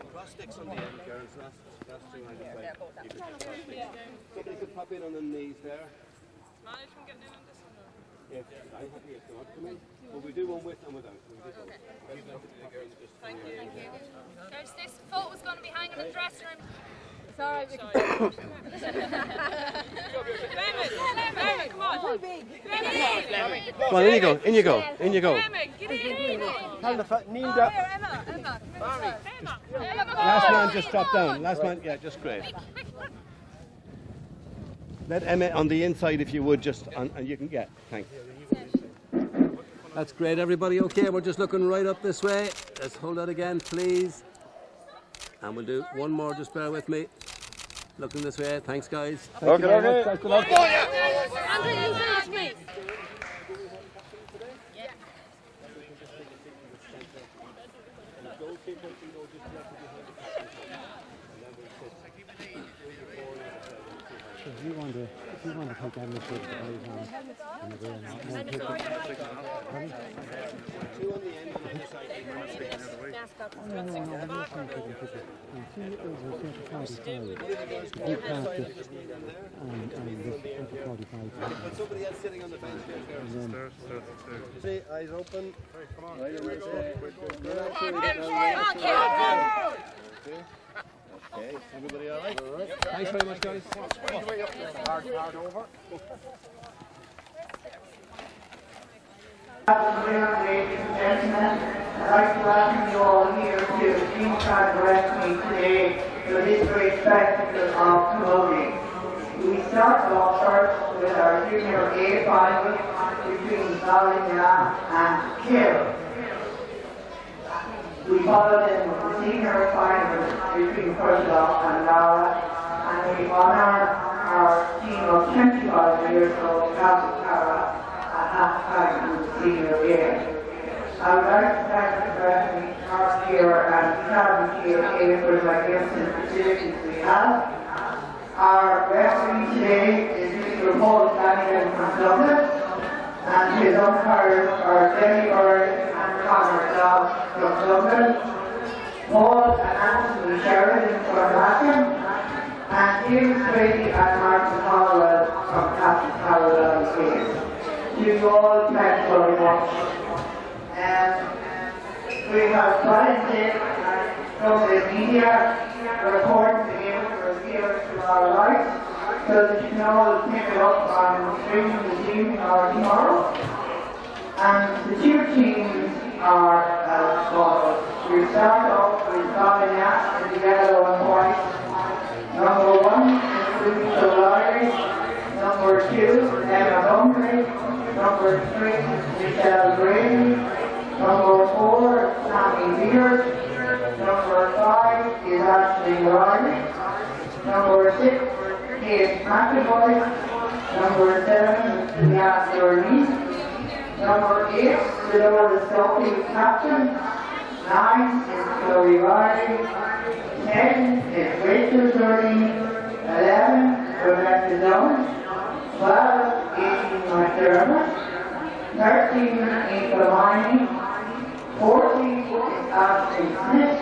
Cross sticks on the end, girls. That's too high. Somebody could pop in on the knees there. Management getting in on this one? Yes, I'm happy if they want to come in. But we do one with and without. Thank you. Guys, this photo's going to be hanging in the dressing room. Sorry. Come on. Come on, in you go. Get in. Hold the kneel down. Emma. Last man just dropped down. Last man, yeah, just great. Let Emma on the inside if you would, just and you can get. Thanks. That's great, everybody. Okay, we're just looking right up this way. Let's hold that again, please. And we'll do one more, just bear with me. Looking this way. Thanks, guys. Thank you very much. Good luck. Andrew, you finish me. If you want to take that initiative, the guys on the ground. Two on the end and on the side. But somebody else sitting on the bench there. See, eyes open. Come on. Right Okay, everybody all right? All right. Thanks very much, guys. Hard over. Ladies and gentlemen, I'd like to welcome you all here to Kingspan Breffni today for this great spectacle of Camogie. We start off first with our Junior A final between Cavan and Cavan. We follow them with the senior final between Kurzloff and Laura, and we honour our team of 25 years old, Cavan at half-time in the senior game. I would like to thank the Breffni, Archeer and Camogie for the magnificent facilities we have. Our referee today is Mr. Paul Flanagan from Dublin, and his umpires are Jenny Bird and Conor Dobb from Dublin, Paul and Anthony Sheridan from Latin, and James Brady and Martin Hollowell from Captain Carolina State. To you all, thanks very much. We have volunteered from the media reporting the game for viewers to our right, so that you can all pick it up on streaming this evening or tomorrow. And the two teams are as follows. We start off with Cavan in the yellow and white. Number 1 is Louis O'Reilly. Number 2, Emma Bunkley. Number 3, Michelle Brady. Number 4, Sammy Beard. Number 5 is Ashley Riley. Number 6, Kate McAvoy. Number 7, Leanne Dorney. Number 8, Dolores Duffy, captain. 9 is Chloe Riley. 10 is Rachel Dorney. 11, Rebecca Dunn. 12, Amy McDermott. 13 is Hermione. 14 is Ashley Smith.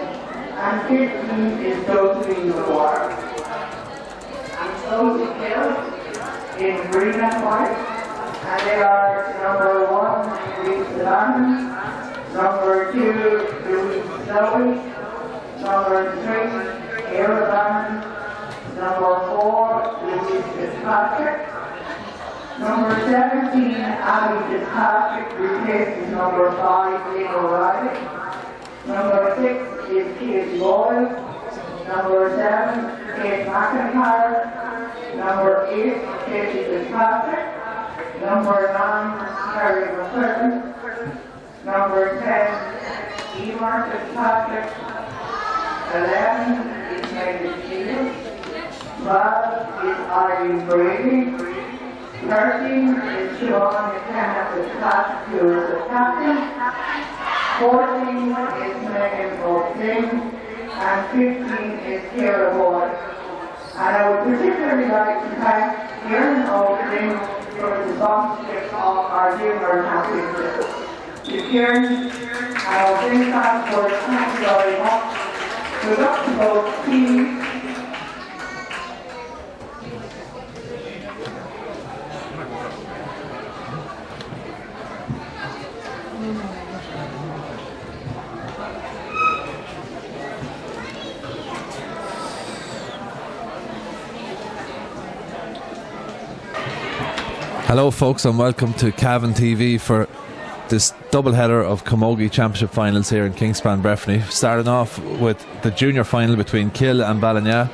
And 15 is Josephine McGuire. And Sophie Hill in green and white. And they are number 1, Lisa Lyman. Number 2, Louise Snowy. Number 3, Kara Lyman. Number 4, Louise Fitzpatrick. Number 17, Abby Fitzpatrick replaces number 5, Lynn O'Reilly. Number 6 is Kate Boyle. Number 7, Kate McIntyre. Number 8, Katie Fitzpatrick. Number 9, Terry McCurtain. Number 10, Emer Fitzpatrick. 11 is Megan Shields. 12 is Irene Brady. 13 is Siobhan McKenna Fitzpatrick, who is the captain. 14 is Megan O'Flynn. And 15 is Kira Boyd. And I would particularly like to thank Kieran O'Flynn for the sponsorship of our junior championship. To Kieran and O'Flynn transport, thank you very much. deductible fee. Hello folks and welcome to Cavan TV for this double header of Camogie Championship finals here in Kingspan, Breffni. Starting off with the junior final between Kill and Ballina.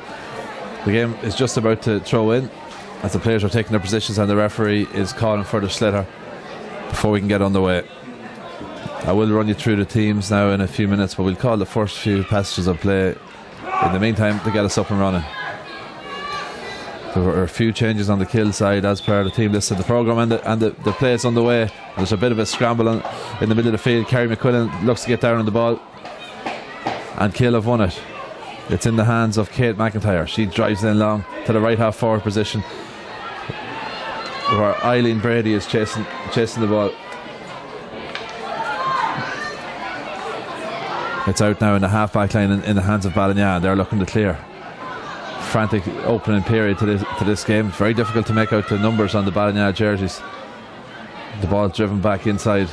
The game is just about to throw in as the players are taking their positions and the referee is calling for the sliotar before we can get underway. I will run you through the teams now in a few minutes, but we'll call the first few passages of play in the meantime to get us up and running. There were a few changes on the Kill side as per the team list of the programme, and the play is underway. There's a bit of a scramble in the middle of the field. Kerry McQuillan looks to get down on the ball, and Kill have won it. It's in the hands of Kate McIntyre. She drives in long to the right half forward position, where Eileen Brady is chasing the ball. It's out now in the half back line in the hands of Ballina, and they're looking to clear. Frantic opening period to this game. Very difficult to make out the numbers on the Ballina jerseys. The ball driven back inside.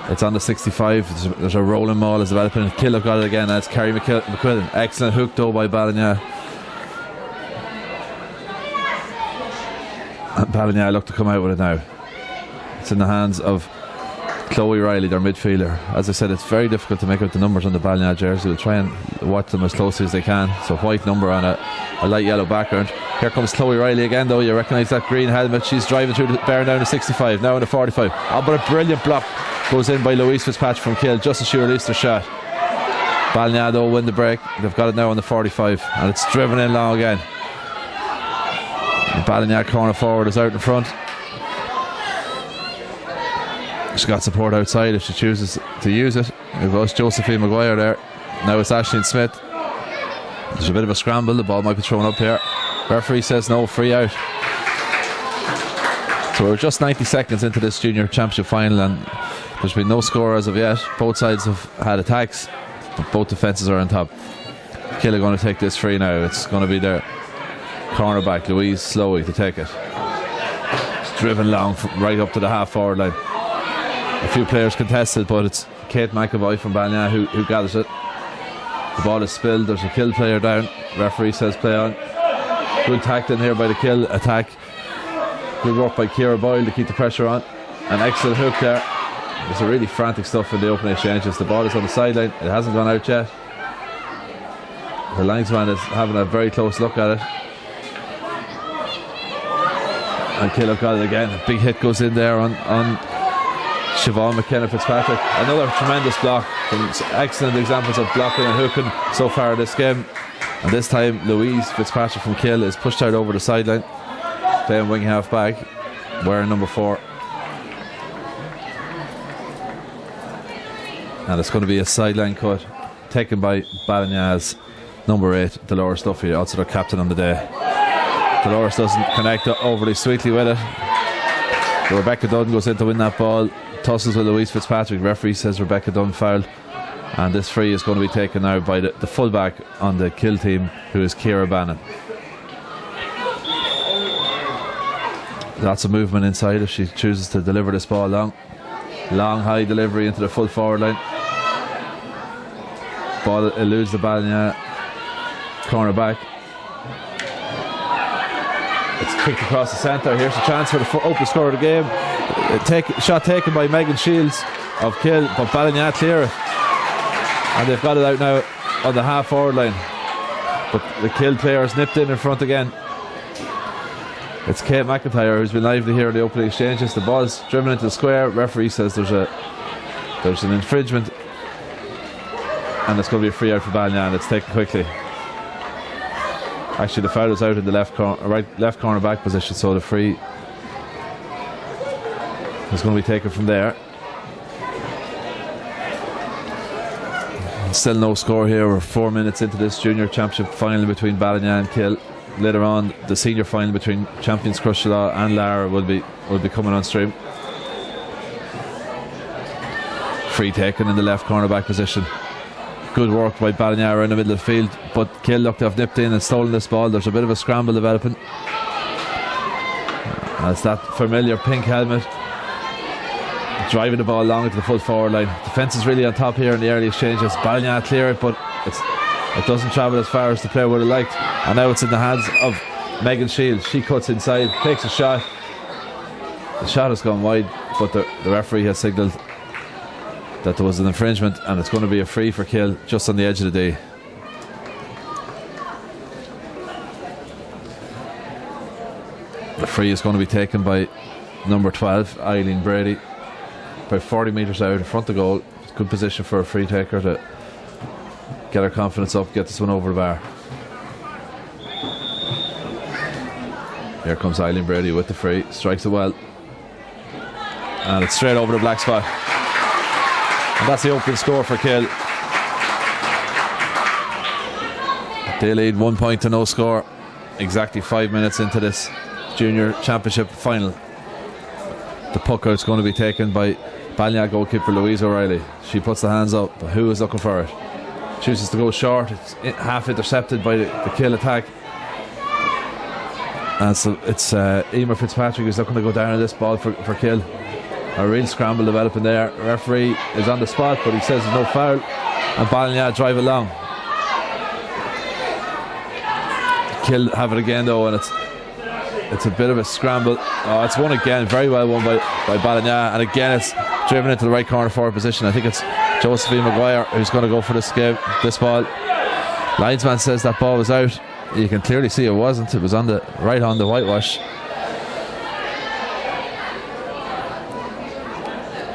It's on the 65. There's a rolling maul as developing. Kill have got it again. That's Kerry McQuillan. Excellent hook though by Ballina. And Ballina look to come out with it now. It's in the hands of Chloe Riley, their midfielder. As I said, it's very difficult to make out the numbers on the Ballina jersey. We'll try and watch them as closely as they can. So white number on a light yellow background. Here comes Chloe Riley again though. You recognise that green helmet. She's driving through the bearing down to 65, now in the 45. Oh, but a brilliant block goes in by Louise Fitzpatrick from Kill just as she released her shot. Ballina though win the break. They've got it now on the 45, and it's driven in long again. The Ballina corner forward is out in front. She's got support outside if she chooses to use it. It was Josephine Maguire there. Now it's Aisling Smith. There's a bit of a scramble. The ball might be thrown up here. Referee says no, free out. So we're just 90 seconds into this junior championship final, and there's been no score as of yet. Both sides have had attacks, but both defences are on top. Kill are going to take this free now. It's going to be their cornerback Louise Slowey to take it. It's driven long right up to the half forward line. A few players contested, but it's Kate McAvoy from Ballina who gathers it. The ball is spilled. There's a Kill player down. Referee says play on. Good tackling here by the Kill attack. Good work by Ciara Boyle to keep the pressure on. An excellent hook there. There's a really frantic stuff in the opening exchanges. The ball is on the sideline. It hasn't gone out yet. Her linesman is having a very close look at it. And Kill have got it again. A big hit goes in there on Siobhan McKenna Fitzpatrick. Another tremendous block. Excellent examples of blocking and hooking so far this game. And this time Louise Fitzpatrick from Kill is pushed out over the sideline, playing wing half back, wearing number 4. And it's going to be a sideline cut taken by Ballina's number 8, Dolores Duffy, also their captain on the day. Dolores doesn't connect overly sweetly with it. Rebecca Dunn goes in to win that ball, tussles with Louise Fitzpatrick. Referee says Rebecca Dunn fouled, and this free is going to be taken now by the fullback on the Kill team, who is Ciara Bannon. Lots of movement inside if she chooses to deliver this ball long high delivery into the full forward line. Ball eludes the Ballina corner back. It's kicked across the centre. Here's a chance for the open score of the game. Shot taken by Megan Shields of Kill, but Ballina clear it, and they've got it out now on the half forward line, but the Kill players nipped in front again. It's Kate McIntyre who's been lively here in the opening exchanges. The ball is driven into the square. Referee says there's an infringement, and it's going to be a free out for Ballina, and it's taken quickly. Actually, the foul is out in the left corner back position, so the free is going to be taken from there. Still no score here. We're 4 minutes into this junior championship final between Ballina and Kill. Later on, the senior final between champions Crushlaw and Lara will be coming on stream. Free taken in the left corner back position. Good work by Ballina in the middle of the field, but Kill looked to have nipped in and stolen this ball. There's a bit of a scramble developing as that familiar pink helmet driving the ball along into the full forward line. Defence is really on top here in the early exchanges. Ballina clear it, but it doesn't travel as far as the player would have liked, and now it's in the hands of Megan Shields. She cuts inside, takes a shot. The shot has gone wide, but the referee has signalled that there was an infringement, and it's going to be a free for Kill just on the edge of the D. The free is going to be taken by number 12, Eileen Brady, about 40 metres out in front of goal. Good position for a free taker to get her confidence up, get this one over the bar. Here comes Eileen Brady with the free, strikes it well, and it's straight over the black spot. And that's the opening score for Kill. They lead 1 point to no score, exactly 5 minutes into this junior championship final. The puck out's going to be taken by Ballina goalkeeper Louise O'Reilly. She puts the hands up, but who is looking for it? Chooses to go short. It's half intercepted by the Kill attack. And so it's Emer Fitzpatrick who's looking to go down on this ball for Kill. A real scramble developing there. The referee is on the spot, but he says there's no foul, and Ballina drive along. Kill have it again though, and it's a bit of a scramble. Oh, it's won again, very well won by Ballina, and again it's driven into the right corner forward position. I think it's Josephine Maguire who's going to go for this ball. Linesman says that ball was out. You can clearly see it wasn't. It was on the right on the whitewash.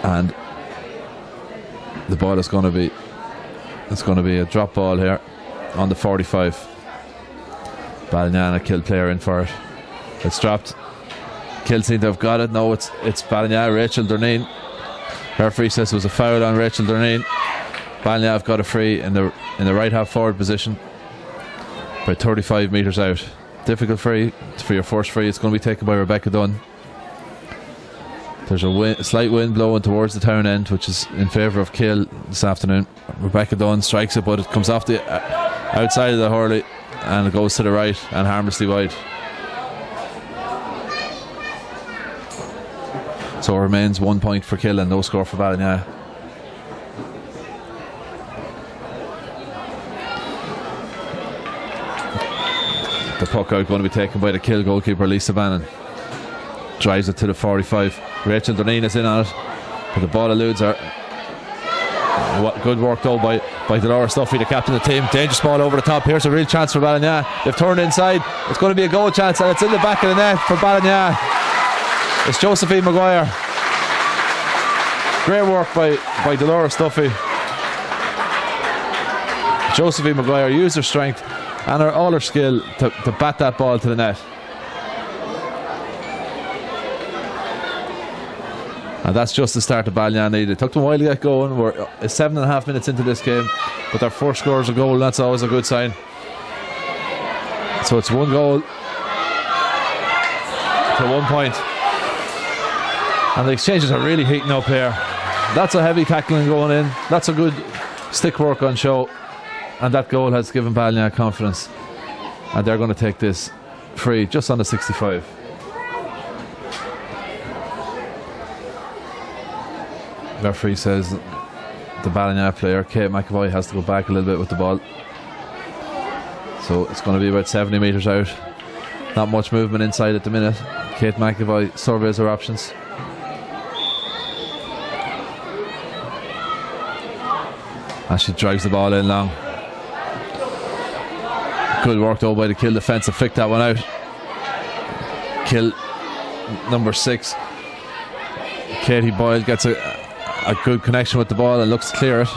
And the ball is going to be a drop ball here on the 45. Ballina and a Kill player in for it. It's dropped. Kill seem to have got it. No, it's Ballina. Rachel Durneen. Referee says it was a foul on Rachel Durneen. Ballina have got a free in the right half forward position, about 35 metres out. Difficult free. For your first free, it's going to be taken by Rebecca Dunn. There's a slight wind blowing towards the town end, which is in favour of Kill this afternoon. Rebecca Dunn strikes it, but it comes off the outside of the hurley and it goes to the right and harmlessly wide. So it remains 1 point for Kill and no score for Ballina. The puck out going to be taken by the Kill goalkeeper Lisa Bannon. Drives it to the 45. Rachel Durneen is in on it, but the ball eludes her. Good work though by Dolores Duffy, the captain of the team. Dangerous ball over the top. Here's a real chance for Ballina. They've turned inside. It's going to be a goal chance, and it's in the back of the net for Ballina. It's Josephine Maguire. Great work by Dolores Duffy. Josephine Maguire used her strength and all her skill to bat that ball to the net. And that's just the start of Ballina needed. It took them a while to get going. We're 7.5 minutes into this game, but their first score is a goal, and that's always a good sign. So it's 1 goal to 1 point. And the exchanges are really heating up here. That's a heavy tackling going in. That's a good stick work on show. And that goal has given Ballina confidence. And they're going to take this free just on the 65. Referee says the Ballina player, Kate McAvoy, has to go back a little bit with the ball. So it's going to be about 70 metres out. Not much movement inside at the minute. Kate McAvoy surveys her options. And she drives the ball in long. Good work though by the Kill defence to flick that one out. Kill number 6, Katie Boyle, gets a good connection with the ball and looks to clear it.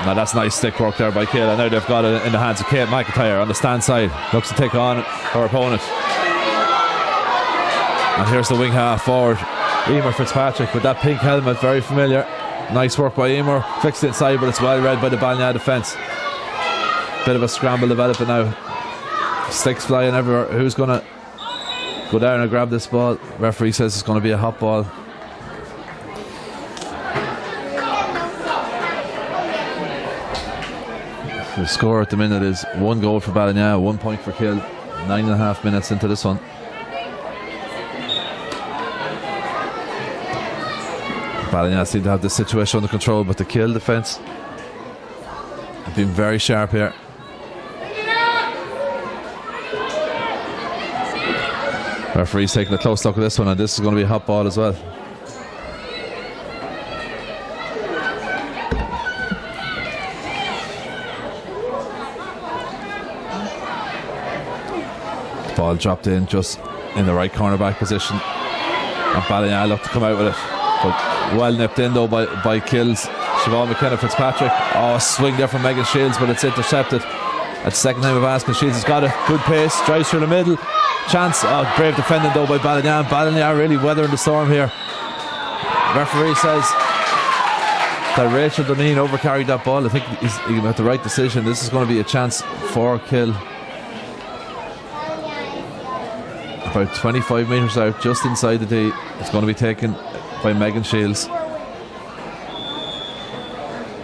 Now that's nice stick work there by Kill, and now they've got it in the hands of Kate McIntyre on the stand side. Looks to take on her opponent. And here's the wing half forward, Emer Fitzpatrick with that pink helmet, very familiar. Nice work by Emer, fixed inside, but it's well read by the Ballina defence. Bit of a scramble developing now. Sticks flying everywhere. Who's going to go down and grab this ball? Referee says it's going to be a hot ball. The score at the minute is 1 goal for Ballina, 1 point for Kill. 9.5 minutes into this one. Ballina seem to have the situation under control, but the Kill defence have been very sharp here. Referee's taking a close look at this one, and this is going to be a hot ball as well. Ball dropped in just in the right cornerback position, and Ballina looked to come out with it, but well nipped in though by Kills. Siobhan McKenna Fitzpatrick. Oh, swing there from Megan Shields, but it's intercepted. At the second time of asking, Shields has got it. Good pace, drives through the middle. Chance. Oh, brave defending though by Ballina. Ballina really weathering the storm here. Referee says that Rachel Duneen overcarried that ball. I think he made the right decision. This is going to be a chance for Kill. About 25 metres out, just inside the D. It's going to be taken by Megan Shields,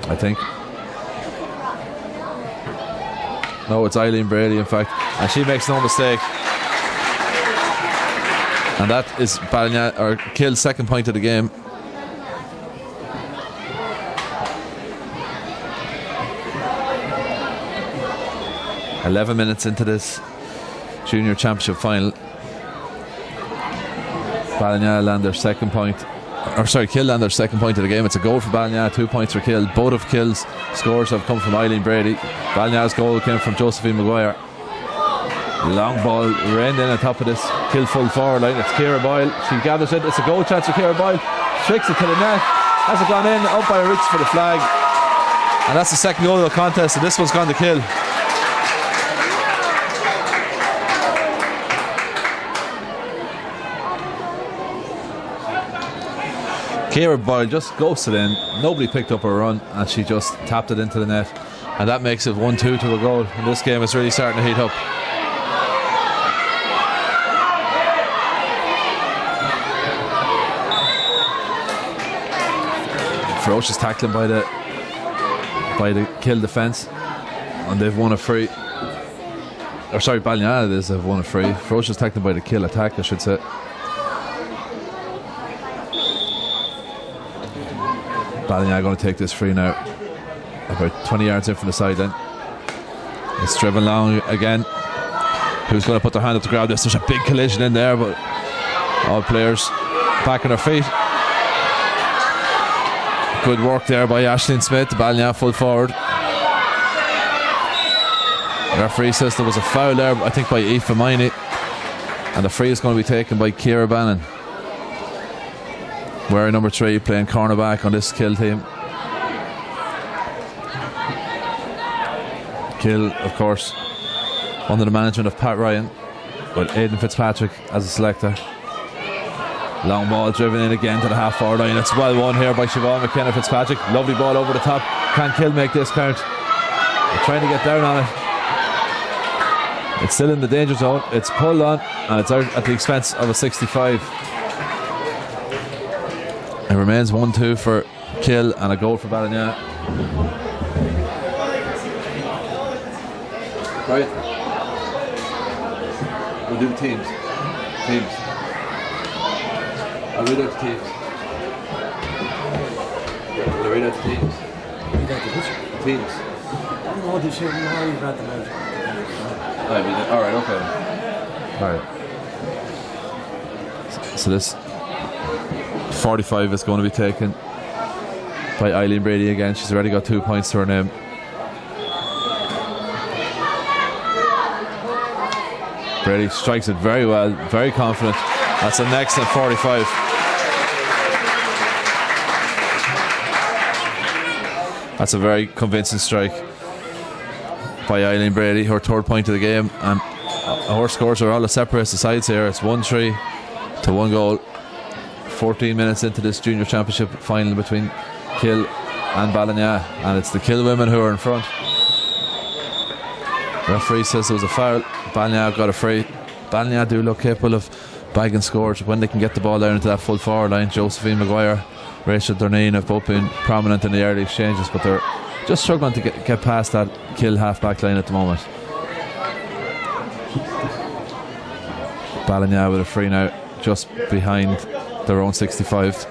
I think. No, it's Eileen Brady, in fact, and she makes no mistake. And that is Ballina, or Kill's second point of the game. "11 minutes into this junior championship final. Ballina land their second point, or sorry, Kill land their second point of the game. It's a goal for Ballina, 2 points for Kill. Both of Kill's scores have come from Eileen Brady. Ballina's goal came from Josephine Maguire. Long ball rained in on top of this Kill full forward line. It's Ciara Boyle. She gathers it. It's a goal chance for Ciara Boyle. Flicks it to the net. Has it gone in? Umpire reaches for the flag, and that's the second goal of the contest. And this one's gone to Kill. Ciara Boyle just ghosted in. Nobody picked up her run, and she just tapped it into the net, and that makes it 1-2 to a goal. And this game is really starting to heat up. Ferocious tackling by the Kill defence, and they've won a free. Or sorry, Ballina have won a free. Ferocious tackling by the Kill attack, I should say. Ballina are going to take this free now, about 20 yards in from the sideline. It's driven long again. Who's going to put their hand up to grab this? There's a big collision in there, but all players back on their feet. Good work there by Aisling Smith. Ballina full forward. The referee says there was a foul there, I think by Aoife Miney, and the free is going to be taken by Ciara Bannon, wearing number 3, playing cornerback on this Kill team. Kill, of course, under the management of Pat Ryan, with Aidan Fitzpatrick as a selector. Long ball driven in again to the half forward line. It's well won here by Siobhan McKenna Fitzpatrick. Lovely ball over the top. Can Kill make this count? They're trying to get down on it. It's still in the danger zone. It's pulled on, and it's out at the expense of a 65. It remains 1-2 for Kill and a goal for Ballina. Right. We'll do the teams. I'll read out the teams. Will I read out the teams? Read out the which? Teams. No, they should know you've read them out. Alright, okay. Alright. So this 45 is going to be taken by Eileen Brady again. She's already got 2 points to her name. Brady strikes it very well, very confident. That's an excellent 45. That's a very convincing strike by Eileen Brady, her third point of the game, and her scores are all the separates the sides here. It's 1-3 to 1 goal. 14 minutes into this junior championship final between Kill and Ballina, and it's the Kill women who are in front. The referee says there was a foul. Ballina got a free. Ballina do look capable of bagging scores when they can get the ball down into that full forward line. Josephine Maguire, Rachel Durneen have both been prominent in the early exchanges, but they're just struggling to get past that Kill half-back line at the moment. Balagna with a free now, just behind their own 65.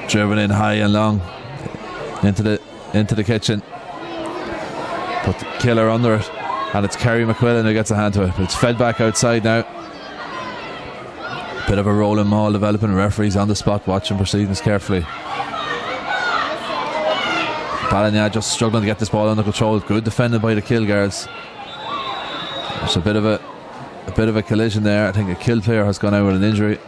Driven in high and long into the kitchen. Put the Killer under it, and it's Kerry McQuillan who gets a hand to it, but it's fed back outside now. Bit of a rolling maul developing. Referees on the spot watching proceedings carefully. Balagna just struggling to get this ball under control. Good defended by the Kill guards. There's a bit of a collision there. I think a Kill player has gone out with an injury.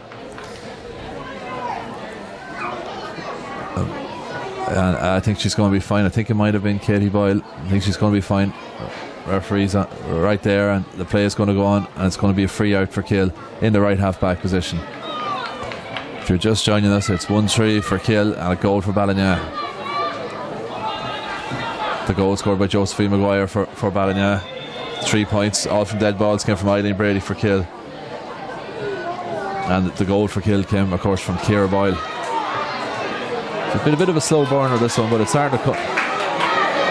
And I think she's going to be fine. I think it might have been Katie Boyle. I think she's going to be fine. Referee's right there, and the play is going to go on, and it's going to be a free out for Kill in the right half back position. If you're just joining us, it's 1-3 for Kill and a goal for Balagna. The goal scored by Josephine Maguire for Balagna. 3 points, all from dead balls, came from Eileen Brady for Kill. And the goal for Kill came, of course, from Ciara Boyle. It's been a bit of a slow burner, this one, but it's starting to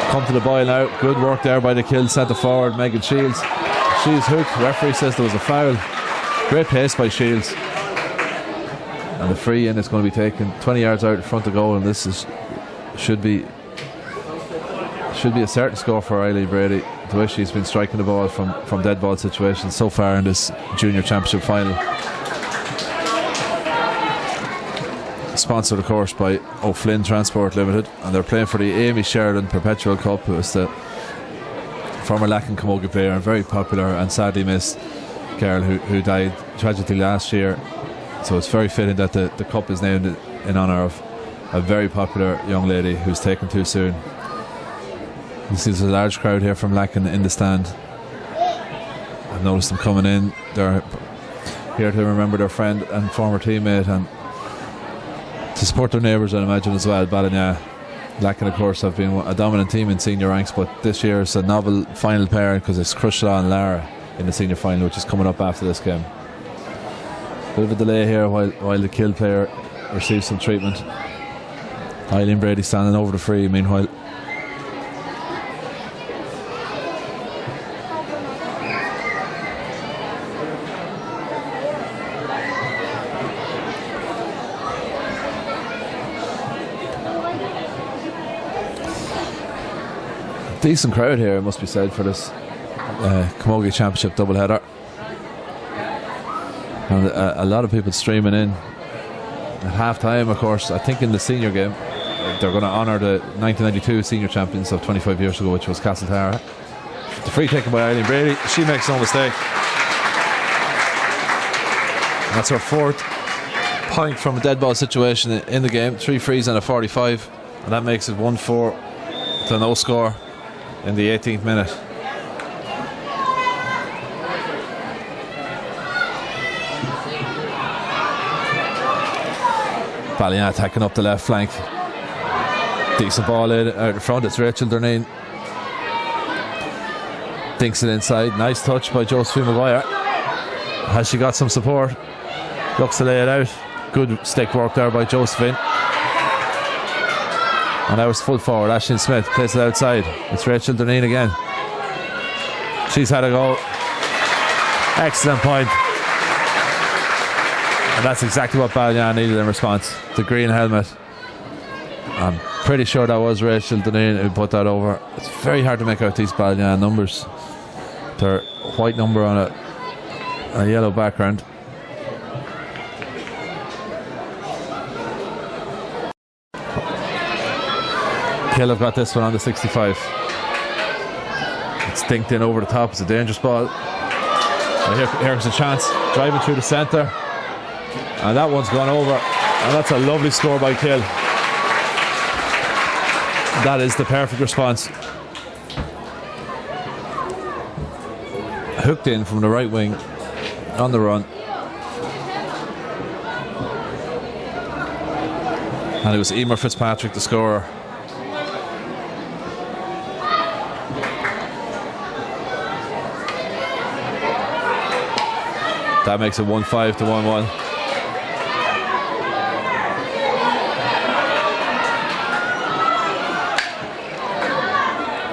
come to the boil now. Good work there by the Kill centre forward, Megan Shields. She's hooked. Referee says there was a foul. Great pace by Shields. And the free in is going to be taken 20 yards out in front of goal, and this should be a certain score for Eileen Brady, the way she's been striking the ball from dead ball situations so far in this junior championship final. Sponsored, of course, by O'Flynn Transport Limited, and they're playing for the Amy Sheridan Perpetual Cup, who is the former Lacan Camogie player and very popular and sadly missed girl who died tragically last year. So it's very fitting that the cup is named in honour of a very popular young lady who's taken too soon. You see there's a large crowd here from Lacan in the stand. I've noticed them coming in. They're here to remember their friend and former teammate, and to support their neighbours, I'd imagine, as well. Balagna, Lacan, of course, have been a dominant team in senior ranks, but this year it's a novel final pair because it's Crushlaw and Lara in the senior final, which is coming up after this game. Bit of a delay here while the Kill player receives some treatment. Eileen Brady standing over the free, meanwhile. Decent crowd here, it must be said, for this Camogie Championship doubleheader. And a lot of people streaming in. At half time, of course, I think in the senior game, they're going to honour the 1992 senior champions of 25 years ago, which was Castletara. The free taken by Eileen Brady. She makes no mistake. And that's her fourth point from a dead ball situation in the game. 3 frees and a 45. And that makes it 1-4 to no score in the 18th minute. Balagna attacking up the left flank. Decent ball in out in front. It's Rachel Durneen. Dinks it inside. Nice touch by Josephine Maguire. Has she got some support? Looks to lay it out. Good stick work there by Josephine. And now it's full forward. Aisling Smith plays it outside. It's Rachel Durneen again. She's had a go. Excellent point. And that's exactly what Balagna needed in response. The green helmet. I'm pretty sure that was Rachel Durneen who put that over. It's very hard to make out these Balagna numbers. They're white number on a yellow background. Kill have got this one on the 65. It's dinked in over the top. It's a dangerous ball. Here's a chance. Driving through the centre. And that one's gone over. And that's a lovely score by Kill. That is the perfect response. Hooked in from the right wing on the run. And it was Emer Fitzpatrick, the scorer. That makes it 1-5 to 1-1.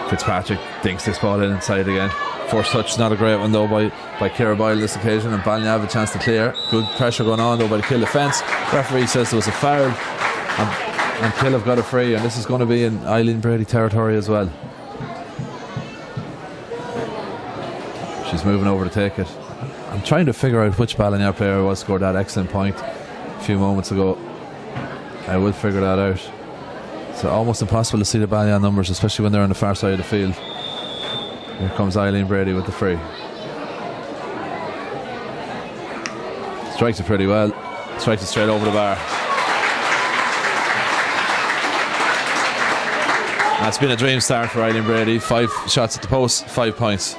Fitzpatrick dinks this ball in inside again. First touch, not a great one though by Ciara Boyle this occasion, and Ballina have a chance to clear. Good pressure going on though by the Kill defence. Referee says there was a foul, and Kill have got a free, and this is going to be in Eileen Brady territory as well. She's moving over to take it. I'm trying to figure out which Ballina player was scored that excellent point a few moments ago. I will figure that out. It's almost impossible to see the Ballina numbers, especially when they're on the far side of the field. Here comes Eileen Brady with the free. Strikes it pretty well. Strikes it straight over the bar. That's been a dream start for Eileen Brady. 5 shots at the post, 5 points.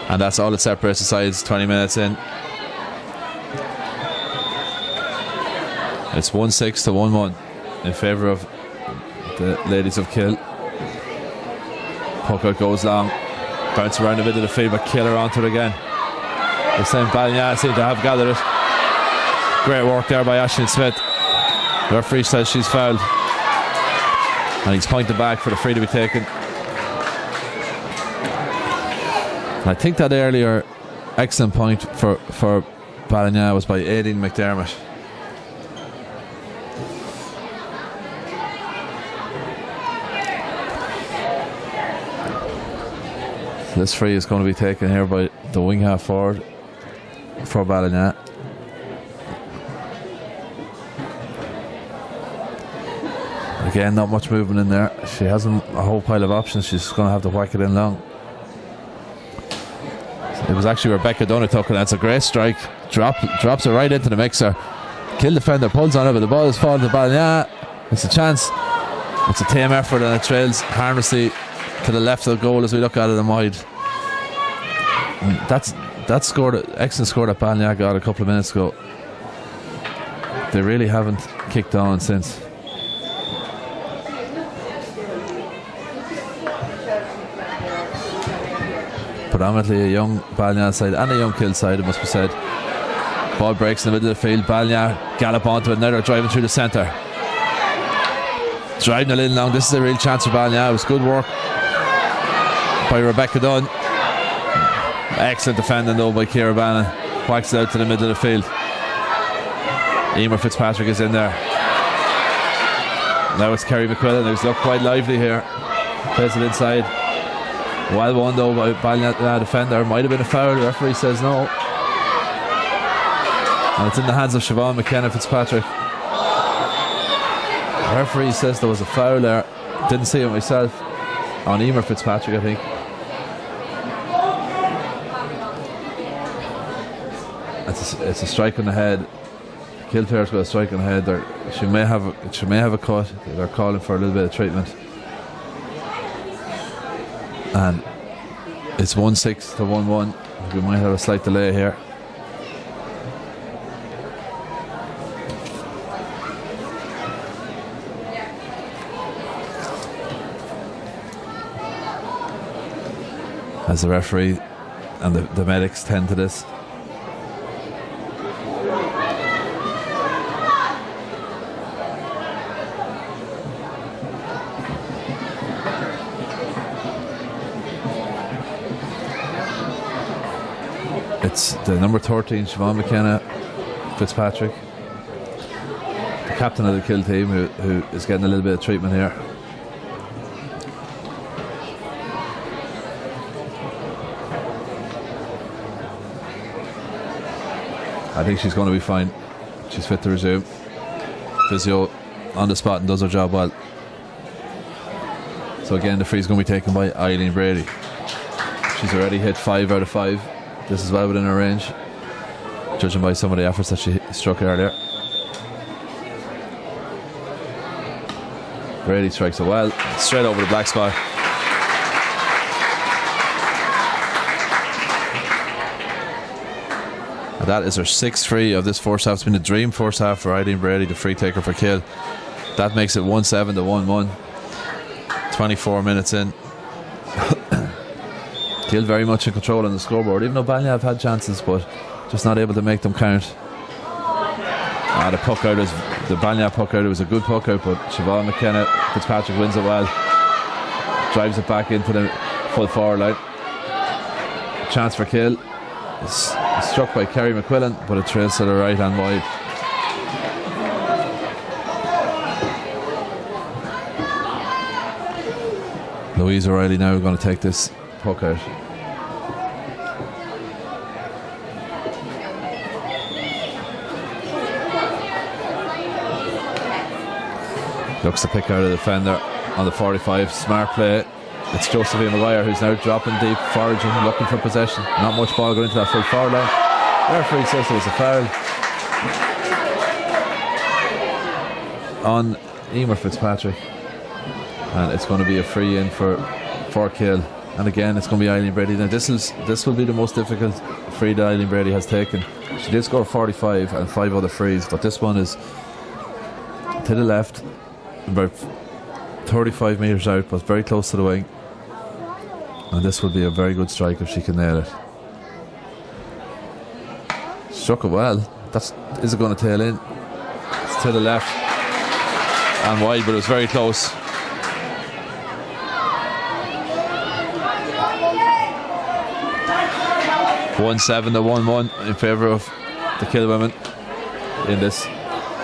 And that's all that separates the sides 20 minutes in. It's 1-6 to 1-1 in favour of the ladies of Kill. Puck out goes long, bounce around the middle of the field, but Killer onto it again. This time Ballina seem to have gathered it. Great work there by Aisling Smith. The referee says she's fouled, and he's pointed back for the free to be taken. And I think that earlier excellent point for Ballina was by Aideen McDermott. This free is going to be taken here by the wing half forward for Ballina. Again, not much movement in there. She has a whole pile of options. She's going to have to whack it in long. It was actually Rebecca Dunn who took it. That's a great strike. Drops it right into the mixer. Kill defender pulls on it, but the ball is falling to Ballina. It's a chance. It's a team effort, and it trails harmlessly to the left of the goal as we look at it and wide. That scored, excellent score that Ballina got a couple of minutes ago. They really haven't kicked on since. Predominantly a young Ballina side and a young Kill side, it must be said. Ball breaks in the middle of the field. Ballina gallop onto it. Now they're driving through the centre. Driving a little long. This is a real chance for Ballina. It was good work by Rebecca Dunn. Excellent defending though by Ciara Bannon. Whacks it out to the middle of the field. Emer Fitzpatrick is in there. Now it's Kerry McQuillan, who's looked quite lively here. Plays it inside. Well won though by Ballina defender. Might have been a foul. The referee says no. And it's in the hands of Siobhan McKenna Fitzpatrick. The referee says there was a foul there. Didn't see it myself. On Emer Fitzpatrick, I think. It's a strike on the head. Kill player's got a strike on the head. She may have a cut. They're calling for a little bit of treatment. And it's 1-6 to 1-1. We might have a slight delay here. As the referee and the medics tend to this. It's the number 13, Siobhan McKenna Fitzpatrick, the captain of the Kill team, who is getting a little bit of treatment here. I think she's going to be fine. She's fit to resume. Physio on the spot and does her job well. So again, the free is going to be taken by Eileen Brady. She's already hit 5 out of 5. This is well within her range, judging by some of the efforts that she struck earlier. Brady strikes it well, straight over the black spot. And that is her 6th free of this first half. It's been a dream first half for Eileen Brady, the free taker for Kill. That makes it 1-7 to 1-1. 24 minutes in. Kill very much in control on the scoreboard, even though Ballina have had chances, but just not able to make them count. The puck out is the Ballina puck out. It was a good puck out, but Siobhan McKenna Fitzpatrick wins it well. drives it back into the full forward line. Chance for Kill. It's struck by Kerry McQuillan, but it trails to the right hand wide. Louise O'Reilly now going to take this puck out. Looks to pick out a defender on the 45. Smart play. It's Josephine Maguire who's now dropping deep, foraging, looking for possession. Not much ball going into that full forward line. The referee says there was a foul on Emer Fitzpatrick, and it's going to be a free in for Kill. And again, it's going to be Eileen Brady. Now this will be the most difficult free that Eileen Brady has taken. She did score 45 and 5 other frees, but this one is to the left, about 35 metres out, but very close to the wing. And this will be a very good strike if she can nail it. Struck it well. Is it going to tail in? It's to the left and wide, but it was very close. (1-7 to 1-1) in favour of the Kill women in this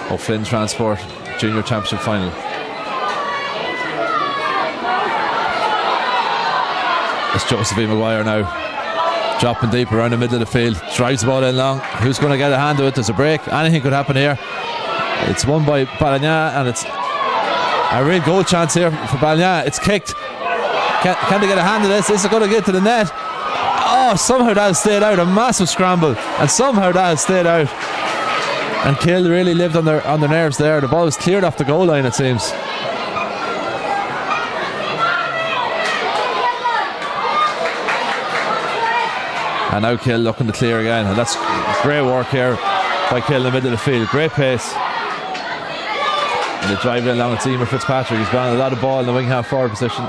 O'Flynn Transport Junior Championship final. It's Josephine Maguire now, dropping deep around the middle of the field, drives the ball in long. Who's going to get a hand to it? There's a break. Anything could happen here. It's won by Balagna, and it's a real goal chance here for Balagna. It's kicked. Can they get a hand to this? Is it going to get to the net? Oh, somehow that has stayed out. A massive scramble, and somehow that has stayed out. And Kill really lived on their nerves there. The ball was cleared off the goal line, it seems. And now Kill looking to clear again, and that's great work here by Kill in the middle of the field. Great pace. And they drive in along with Emer Fitzpatrick. He's got a lot of ball in the wing half forward position.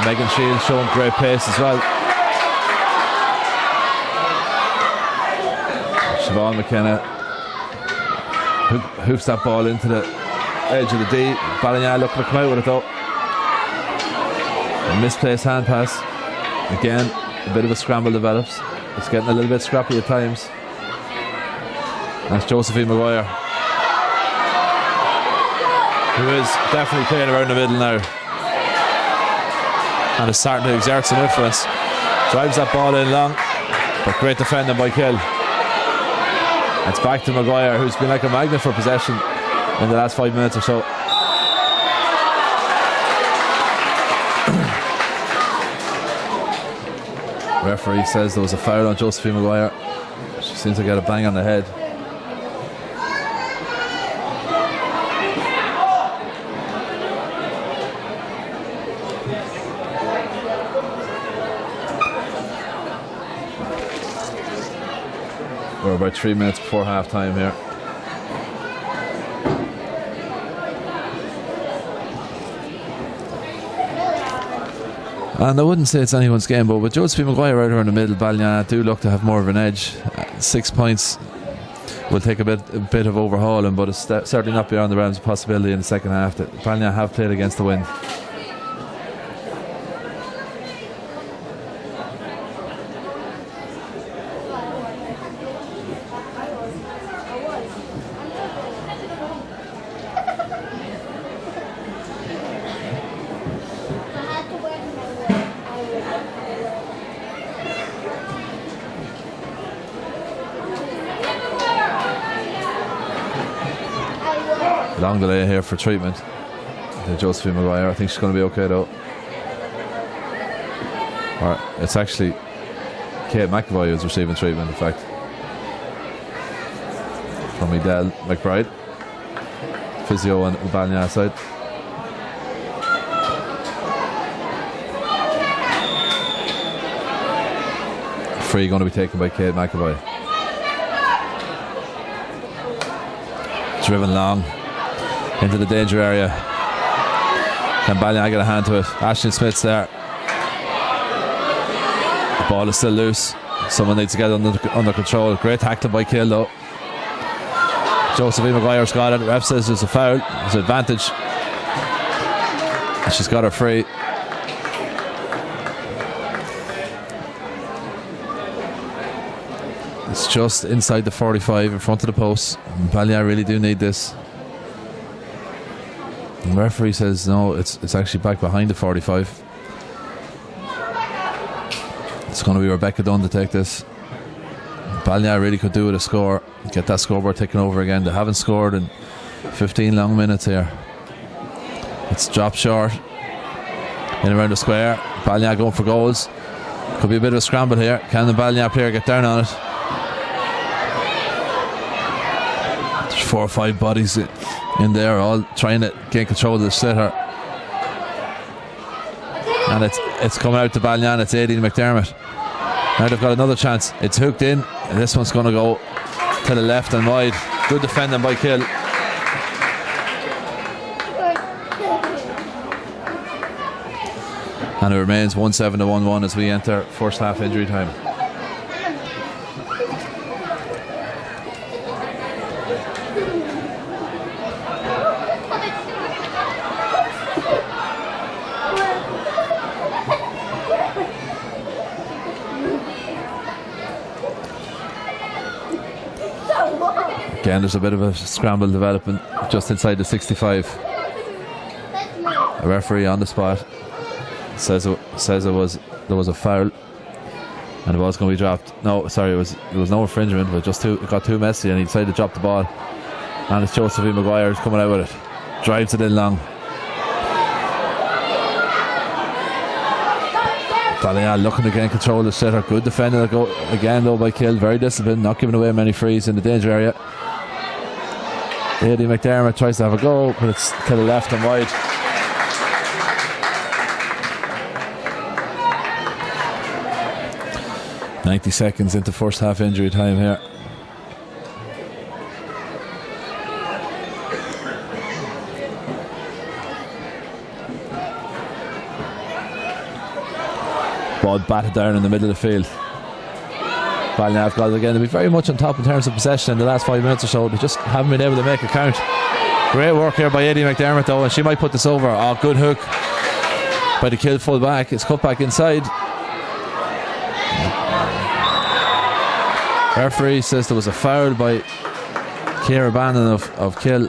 Megan Shields showing great pace as well. Siobhan McKenna hoofs that ball into the edge of the D. Balagna looking to come out with it though. A misplaced hand pass. Again, a bit of a scramble develops. It's getting a little bit scrappy at times. That's Josephine Maguire, who is definitely playing around the middle now and is starting to exert some influence. Drives that ball in long, but great defending by Kill. It's back to Maguire, who's been like a magnet for possession in the last 5 minutes or so. Referee says there was a foul on Josephine Maguire. She seems to get a bang on the head. We're about 3 minutes before half time here. And I wouldn't say it's anyone's game, but with Josephine Maguire out here in the middle, Balagna do look to have more of an edge. 6 points will take a bit of overhauling, but it's certainly not beyond the realms of possibility in the second half that Balagna have played against the wind. Long delay here for treatment to Josephine Maguire. I think she's going to be okay though. Or it's actually Kate McAvoy who's receiving treatment, in fact, from Edel McBride, physio on Balagna side. Free going to be taken by Kate McAvoy. Driven long into the danger area. Can Balagna get a hand to it? Ashton Smith's there. The ball is still loose. Someone needs to get it under control. Great tackle by Kill though. Josephine Maguire's got it. Ref says there's a foul. There's an advantage. She's got her free. It's just inside the 45 in front of the post. Balliol really do need this. The referee says no, it's actually back behind the 45. It's going to be Rebecca Dunn to take this. Balliol really could do with a score, get that scoreboard taken over again. They haven't scored in 15 long minutes here. It's dropped short in around the square. Balliol going for goals. Could be a bit of a scramble here. Can the Balliol player get down on it? There's 4 or 5 bodies in there, all trying to gain control of the sitter. And it's coming out to Balliol. It's Aileen McDermott. Now they've got another chance. It's hooked in, and this one's going to go to the left and wide. Good defending by Kill. And it remains 1-7 to 1-1 as we enter first half injury time. Again, there's a bit of a scramble developing just inside the 65. A referee on the spot says there was a foul and it was going to be dropped. No, sorry, there was no infringement, but it got too messy and he decided to drop the ball. And it's Josephine Maguire who's coming out with it. Drives it in long. Balliol looking to gain control of the sitter. Good defending again though by Kill. Very disciplined, not giving away many frees in the danger area. Aileen McDermott tries to have a go, but it's to the left and wide. "90 seconds into first half injury time here. Ball batted down in the middle of the field. Balliol have got it again. They'll be very much on top in terms of possession in the last 5 minutes or so. They just haven't been able to make a count. Great work here by Aileen McDermott though, and she might put this over. Oh, good hook by the Kill full back. It's cut back inside. Referee says there was a foul by Ciara Bannon of Kill,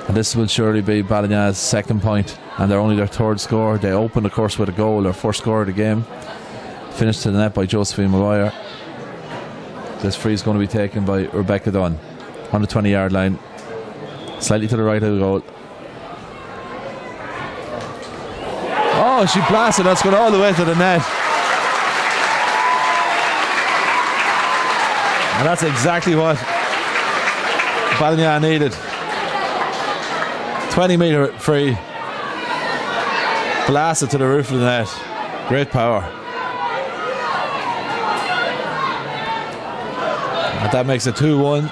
and this will surely be Ballinya's second point, and they're only their third score. They opened of course with a goal, their first score of the game, finished to the net by Josephine Maguire. This free is going to be taken by Rebecca Dunn on the 20-yard line, slightly to the right of the goal. Oh, she blasted. That's going all the way to the net. And that's exactly what Balliol needed. 20-metre free. Blasted to the roof of the net. Great power. And that makes it 2-1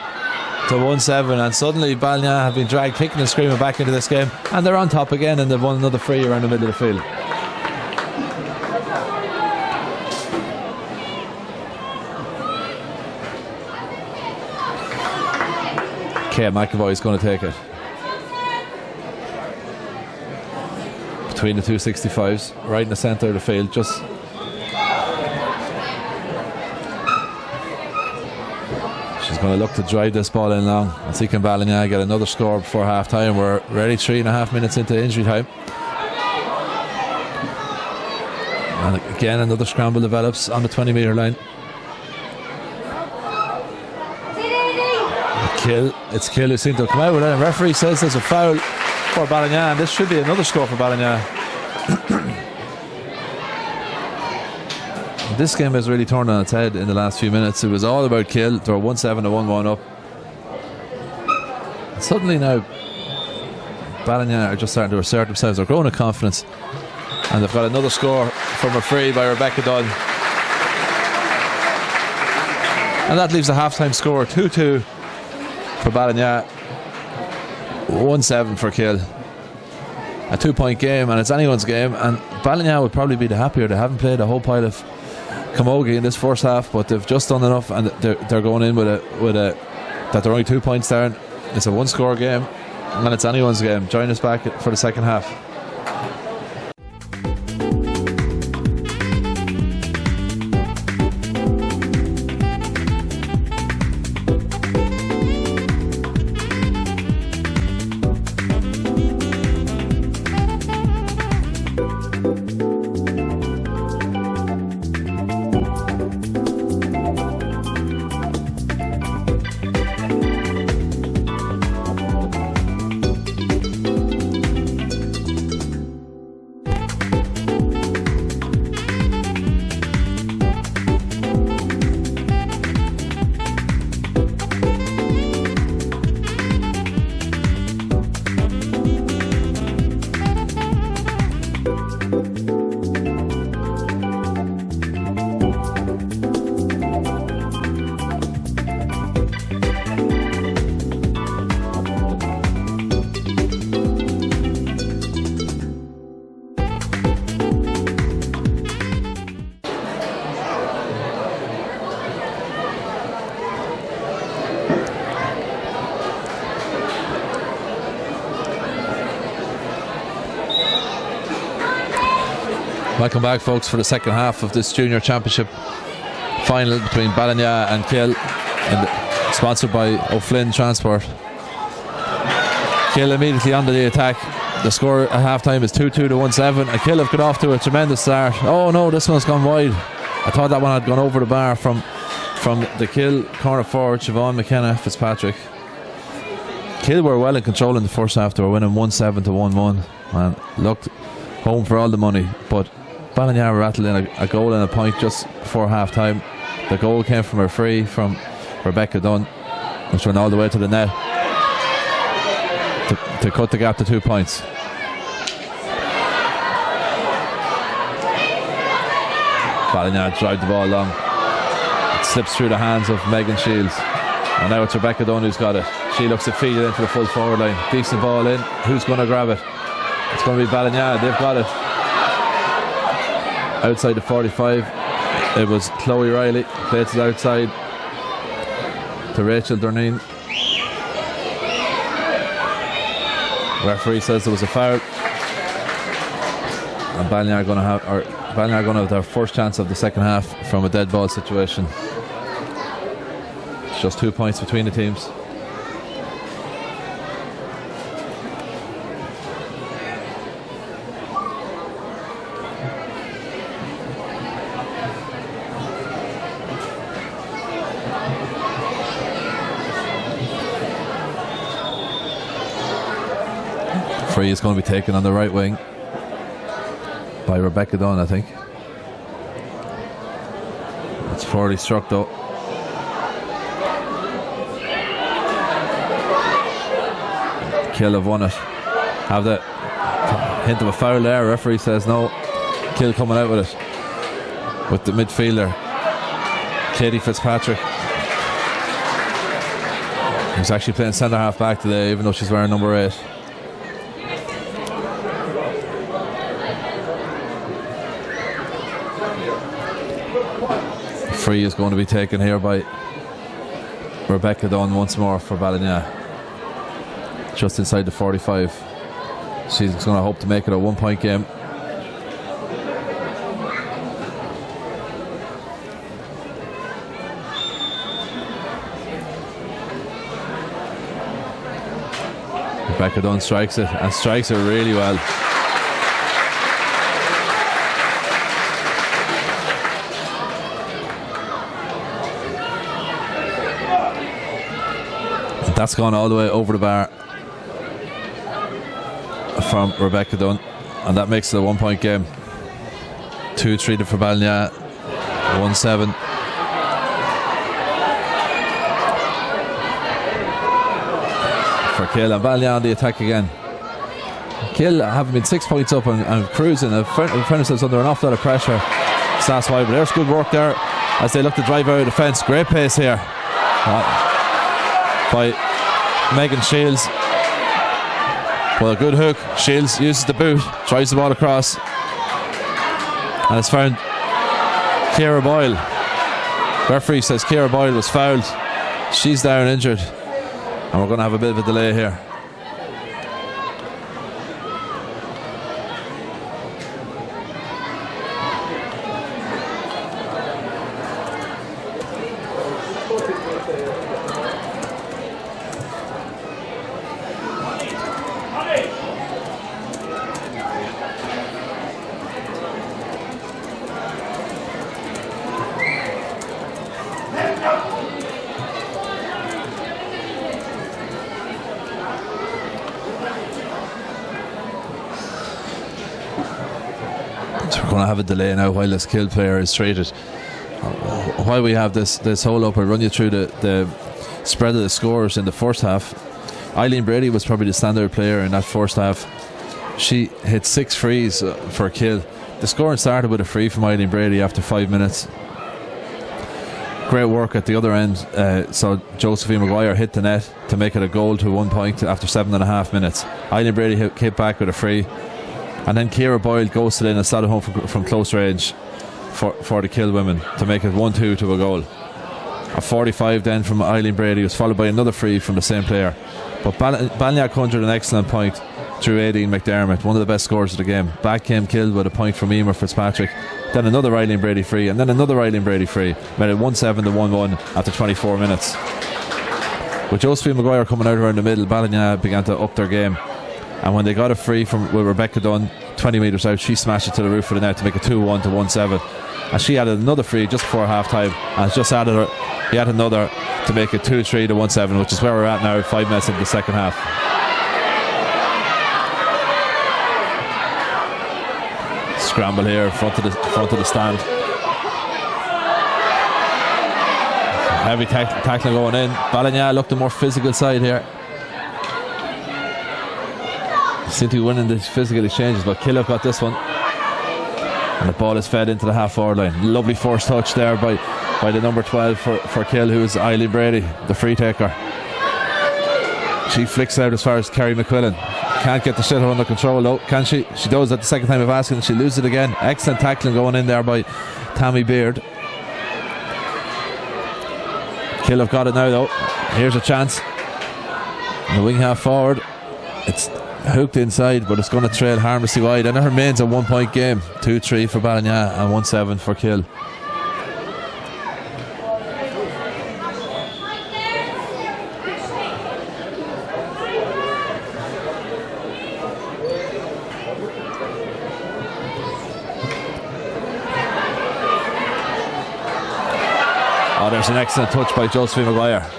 to 1-7. And suddenly Balliol have been dragged kicking and screaming back into this game. And they're on top again, and they've won another free around the middle of the field. Kate McAvoy is going to take it. Between the two 65s, right in the centre of the field. Just she's going to look to drive this ball in long and see can Balliol get another score before half time. We're already 3.5 minutes into injury time. And again, another scramble develops on the 20-metre line. It's Kill who seemed to come out with it. The referee says there's a foul for Balliol, and this should be another score for Balliol. This game has really turned on its head in the last few minutes. It was all about Kill. They were 1-7 to 1-1 up. And suddenly now Balliol are just starting to assert themselves. They're growing in confidence, and they've got another score from a free by Rebecca Dunn. And that leaves a half-time score 2-2 for Balliol, 1-7 for Kill. A 2-point game, and it's anyone's game, and Balliol would probably be the happier. They haven't played a whole pile of Camogie in this first half, but they've just done enough, and they're going in with a that they're only 2 points down. It's a one-score game, and it's anyone's game. Join us back for the second half. Welcome back, folks, for the second half of this junior championship final between Ballina and Kill, sponsored by O'Flynn Transport. Kill immediately under the attack. The score at half time is 2-2 to 1-7, and Kill have got off to a tremendous start. Oh no, this one's gone wide. I thought that one had gone over the bar from the Kill corner forward, Siobhan McKenna Fitzpatrick. Kill were well in control in the first half. They were winning 1-7 to 1-1 and looked home for all the money, but Ballina rattled in a goal and a point just before half time. The goal came from a free from Rebecca Dunn, which went all the way to the net to cut the gap to 2 points. Ballina drive the ball long. It slips through the hands of Megan Shields, and now it's Rebecca Dunn who's got it. She looks to feed it into the full forward line. Decent ball in. Who's going to grab it? It's going to be Ballina. They've got it. Outside the 45, it was Chloe Riley. Plays it outside to Rachel Durneen. Referee says there was a foul, and Ballina are going to have their first chance of the second half from a dead ball situation. It's just 2 points between the teams. Free is going to be taken on the right wing by Rebecca Dunn, I think. It's poorly struck though. Kill have won it. Have the hint of a foul there. Referee says no. Kill coming out with it, with the midfielder Katie Fitzpatrick, who's actually playing centre half back today, even though she's wearing number 8. Free is going to be taken here by Rebecca Dunn once more for Ballina, just inside the 45. She's going to hope to make it a 1 point game. Rebecca Dunn strikes it, and strikes it really well. That's gone all the way over the bar from Rebecca Dunn, and that makes it a 1 point game. 2-3 for Ballina, 1-7. For Kill, and Ballina on the attack again. Kill having been 6 points up and cruising, have found themselves under an awful lot of pressure. That's why, but there's good work there as they look to drive out of the fence. Great pace here by Megan Shields. Well, a good hook. Shields uses the boot, tries the ball across, and it's found Ciara Boyle. Referee says Ciara Boyle was fouled. She's down injured, and we're going to have a bit of a delay here. Have a delay now while this Kill player is treated. While we have this hold up, I'll run you through the spread of the scores in the first half. Eileen Brady was probably the standard player in that first half. She hit 6 frees for Kill. The scoring started with a free from Eileen Brady after 5 minutes. Great work at the other end. So Josephine Maguire hit the net to make it a goal to 1 point after 7.5 minutes. Eileen Brady hit back with a free, and then Ciara Boyle ghosted in and started home from close range for the Kill women to make it 1-2 to a goal. A 45 then from Eileen Brady was followed by another free from the same player. But Ballina conjured an excellent point through Aideen McDermott, one of the best scorers of the game. Back came Kill with a point from Emer Fitzpatrick, then another Eileen Brady free, and then another Eileen Brady free. Made it 1-7 to 1-1 after 24 minutes. With Josephine Maguire coming out around the middle, Ballina began to up their game, and when they got a free from with Rebecca Dunn 20 metres out, she smashed it to the roof of the net to make it 2-1 to 1-7, and she added another free just before half time, and just added yet another to make it 2-3 to 1-7, which is where we're at now, 5 minutes into the second half. Scramble here in front of the stand. Heavy tackling going in. Ballina looked the more physical side here. Seem to be winning the physical exchanges, but Kill have got this one, and the ball is fed into the half-forward line. Lovely force touch there by the number 12 for Kill, who is Eileen Brady, the free taker. She flicks out as far as Kerry McQuillan. Can't get the shit under control though, can she? She does at the second time of asking, and she loses it again. Excellent tackling going in there by Tammy Beard. Kill have got it now though. Here's a chance. And the wing half forward, it's hooked inside, but it's going to trail harmlessly wide, and it remains a 1 point game. 2-3 for Ballina and 1-7 for Kill. Oh, there's an excellent touch by Josephine Maguire.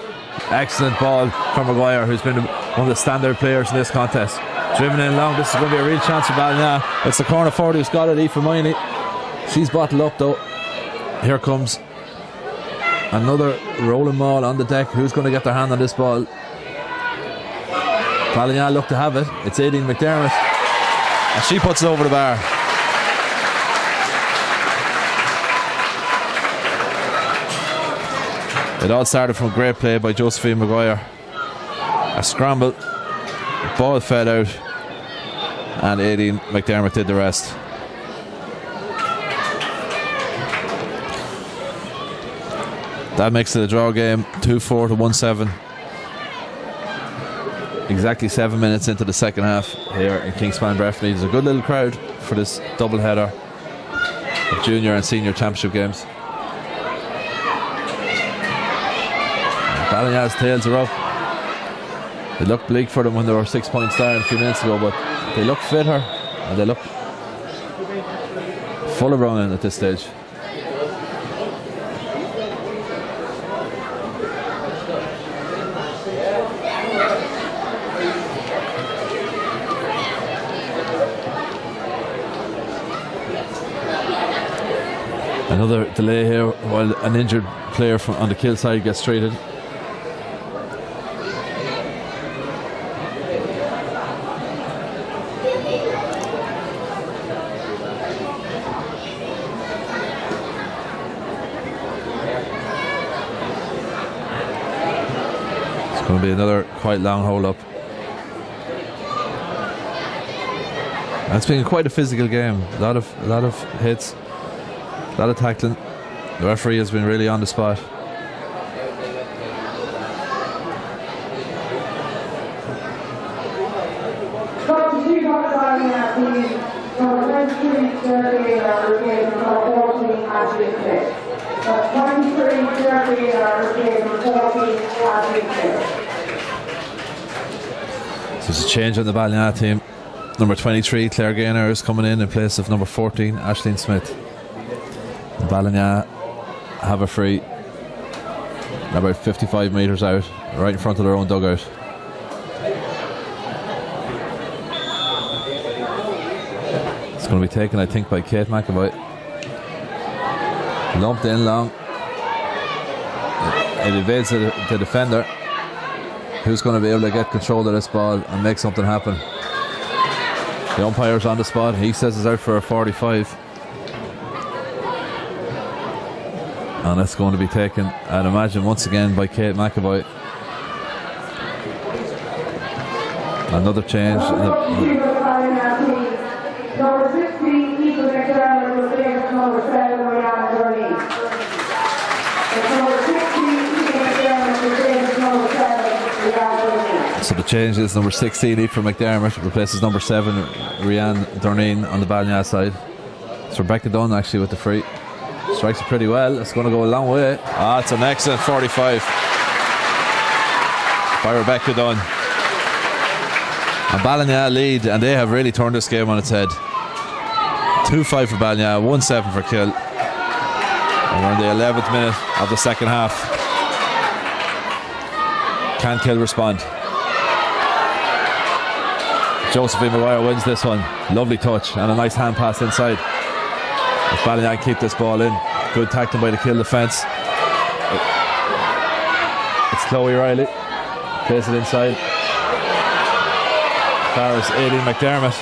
Excellent ball from Maguire, who's been one of the standout players in this contest. Driven in long, this is going to be a real chance for Ballina. It's the corner forward who's got it, Aoife Miney. She's bottled up though. Here comes another rolling ball on the deck. Who's going to get their hand on this ball? Ballina look to have it. It's Aideen McDermott, and she puts it over the bar. It all started from a great play by Josephine Maguire. A scramble, ball fed out, and Aideen McDermott did the rest. That makes it a draw game, 2-4 to 1-7. Exactly 7 minutes into the second half here in Kingspan Breffni. There's a good little crowd for this double header of junior and senior championship games. Ballina's tails are up. They looked bleak for them when they were 6 points down a few minutes ago, but they look fitter and they look full of running at this stage. Another delay here while an injured player on the Kill side gets treated. It's going to be another quite long hold up. And it's been quite a physical game. A lot of hits. A lot of tackling. The referee has been really on the spot. So there's a change on the Ballina team. Number 23, Claire Gaynor, is coming in place of number 14, Aisling Smith. Ballina have a free about 55 metres out, right in front of their own dugout. It's going to be taken, I think, by Kate McAvoy. Lumped in long. It evades the defender, who's going to be able to get control of this ball and make something happen. The umpire's on the spot. He says it's out for a 45. And it's going to be taken, I'd imagine, once again by Kate McAvoy. Another change. So So the change is number 16, Aoife McDermott, replaces number 7, Rianne Dorneen on the Ballinar side. It's Rebecca Dunn actually with the free. Strikes it pretty well. It's going to go a long way. It's an excellent 45 by Rebecca Dunn. And Ballinar lead, and they have really turned this game on its head. 2-5 for Ballinar, 1-7 for Kill. And we're in the 11th minute of the second half. Can Kill respond? Josephine Maguire wins this one. Lovely touch and a nice hand pass inside. If Ballinar keep this ball in, good tackling by the Kill defence. It's Chloe Riley, plays it inside. Farris, Aileen McDermott.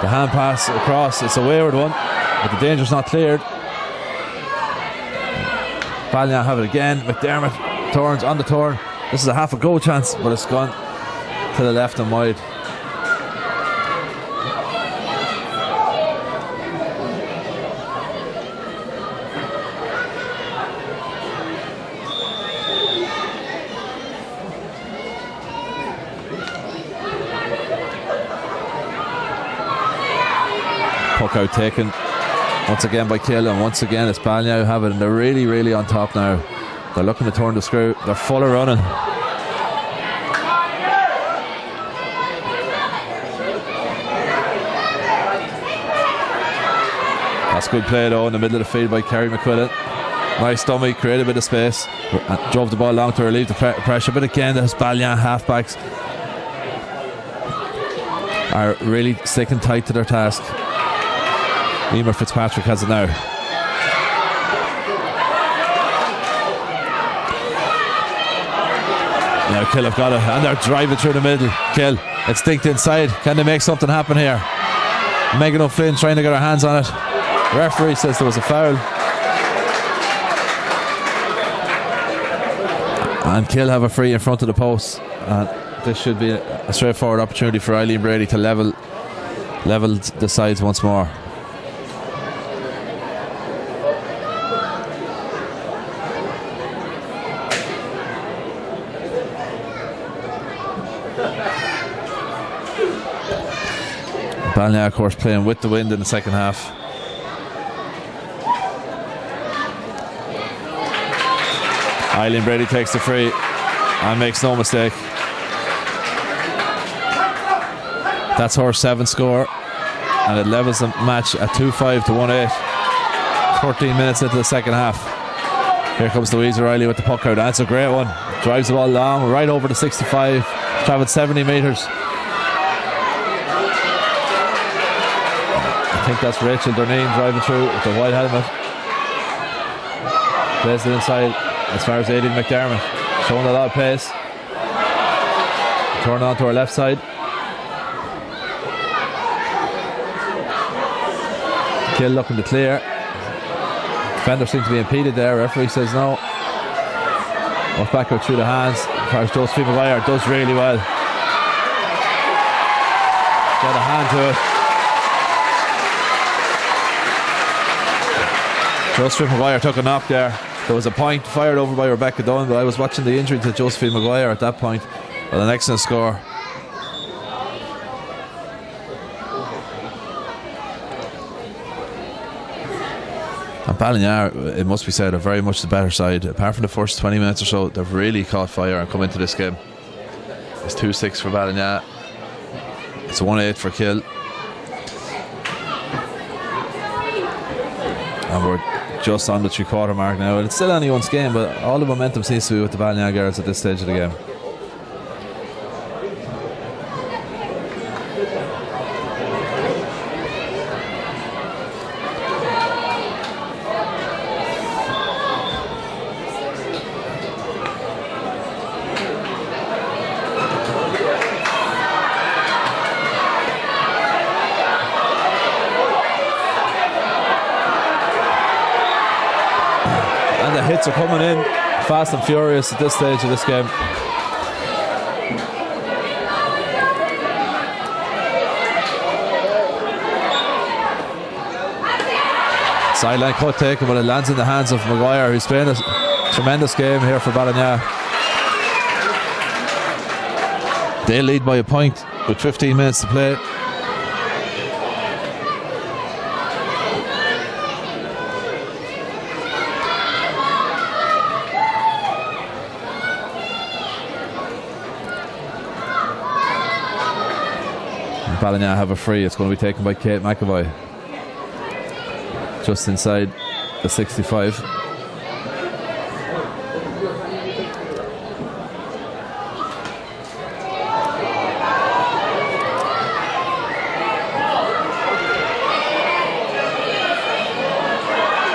The hand pass across, it's a wayward one, but the danger's not cleared. Ballinar have it again. McDermott turns on the turn. This is a half a goal chance, but it's gone to the left and wide. Puck out taken once again by Kill, and once again it's Ballinar who have it, and they're really on top now. They're looking to turn the screw. They're full of running. That's good play though in the middle of the field by Kerry McQuillan. Nice dummy, created a bit of space, drove the ball long to relieve the pressure, but again those Ballinar halfbacks are really sticking tight to their task. Emer Fitzpatrick has it now. Now Kill have got it, and they're driving through the middle. Kill, it's dinked inside. Can they make something happen here? Megan O'Flynn trying to get her hands on it. The referee says there was a foul. And Kill have a free in front of the post. And this should be a straightforward opportunity for Eileen Brady to level the sides once more. Ballinar, of course, playing with the wind in the second half. Eileen Brady takes the free and makes no mistake. That's her 7th score, and it levels the match at 2-5 to 1-8. 13 minutes into the second half. Here comes Louisa Riley with the puck out. That's a great one. Drives the ball long, right over the 65, travelled 70 metres. I think that's Rachel Dorneen driving through with the white helmet. Plays it inside as far as Aileen McDermott, showing a lot of pace. Turn on to her left side. Kill looking to clear. Defender seems to be impeded there. Referee says no. Off back out through the hands. As far as Josephine Maguire does really well. Got a hand to it. Josephine Maguire took a knock there. There was a point fired over by Rebecca Dunn, but I was watching the injury to Josephine Maguire at that point. But an excellent score. And Ballinar, it must be said, are very much the better side. Apart from the first 20 minutes or so, they've really caught fire and come into this game. It's 2-6 for Ballinar. It's 1-8 for Kill. And we're just on the 3/4 mark now, and it's still anyone's game, but all the momentum seems to be with the Ballinar girls at this stage of the game. The hits are coming in fast and furious at this stage of this game. Sideline cut taken, but it lands in the hands of Maguire, who's playing a tremendous game here for Ballinar. They lead by a point with 15 minutes to play. Ballina have a free. It's going to be taken by Kate McAvoy. Just inside the 65.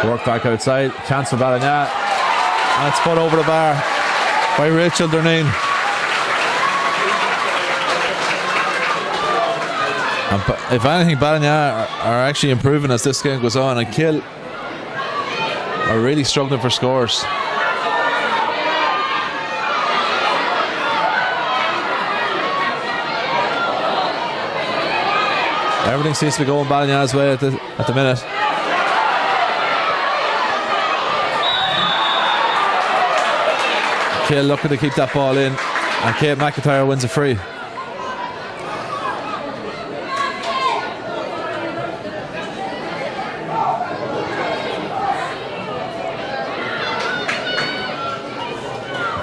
Work back outside. Chance for Ballina. And it's put over the bar by Rachel Durneen. And if anything, Ballina are actually improving as this game goes on, and Kill are really struggling for scores. Everything seems to be going Ballina's way at the minute. Kill looking to keep that ball in, and Kate McIntyre wins a free.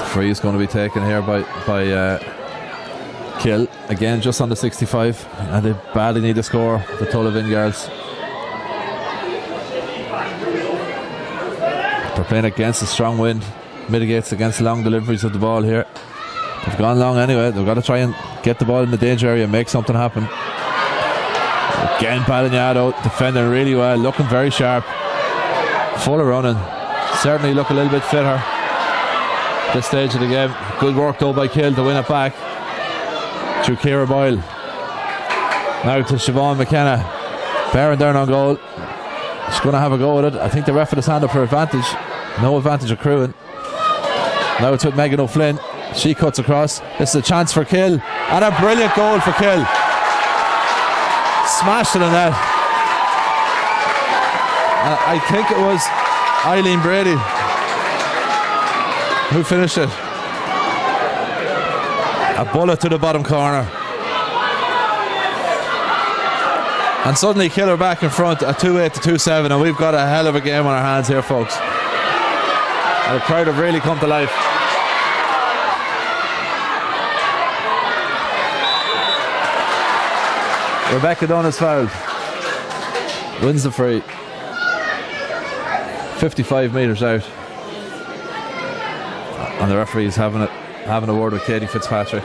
Free is going to be taken here by Kill again, just on the 65, and they badly need to score, the Tullavan girls. They're playing against a strong wind, mitigates against long deliveries of the ball here. They've gone long anyway. They've got to try and get the ball in the danger area and make something happen. Again, Balignado defending really well, looking very sharp, full of running, certainly look a little bit fitter this stage of the game. Good work though by Kill to win it back through Ciara Boyle. Now to Siobhan McKenna, bearing down on goal. She's going to have a go at it. I think the ref had his hand up for advantage. No advantage accruing. Now it's with Megan O'Flynn. She cuts across. This is a chance for Kill, and a brilliant goal for Kill. Smashed it in that. I think it was Eileen Brady who finished it. A bullet to the bottom corner. And suddenly Kill are back in front at 2-8 to 2-7, and we've got a hell of a game on our hands here, folks. And the crowd have really come to life. Rebecca Dunn is fouled. Wins the free. 55 metres out. And the referee is having a word with Katie Fitzpatrick.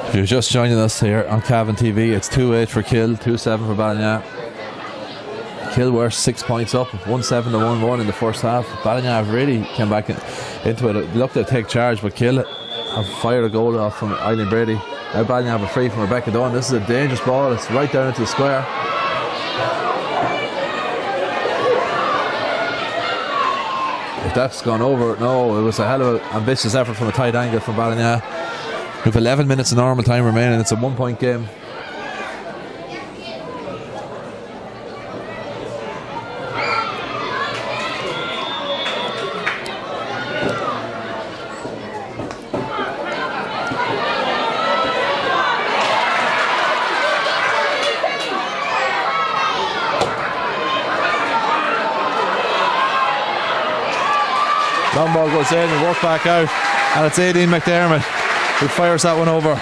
If you're just joining us here on Cavan TV, it's 2-8 for Kill, 2-7 for Ballina. Kill were 6 points up, 1-7 to 1-1 in the first half. Ballina really came back into it. It looked to take charge, but Kill have fired a goal off from Eileen Brady. Now Ballina have a free from Rebecca Dunn. This is a dangerous ball. It's right down into the square. If that's gone over, no, it was a hell of an ambitious effort from a tight angle from Ballina. With 11 minutes of normal time remaining, it's a 1 point game. Long ball goes in and work back out, and it's Aideen McDermott who fires that one over.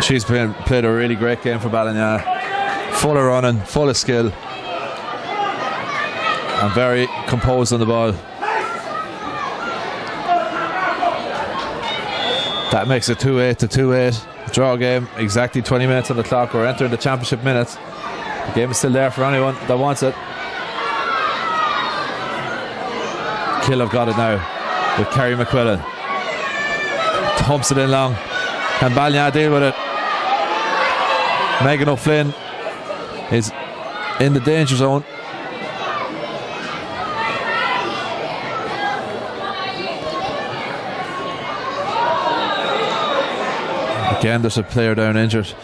She's played a really great game for Ballina. full of running, full of skill, and very composed on the ball. That makes it 2-8 to 2-8. Draw game, exactly 20 minutes on the clock. We're entering the championship minutes. The game is still there for anyone that wants it. Kill have got it now with Kerry McQuillan. Humps it in long. Can Balliol deal with it? Megan O'Flynn is in the danger zone. Again, there's a player down injured.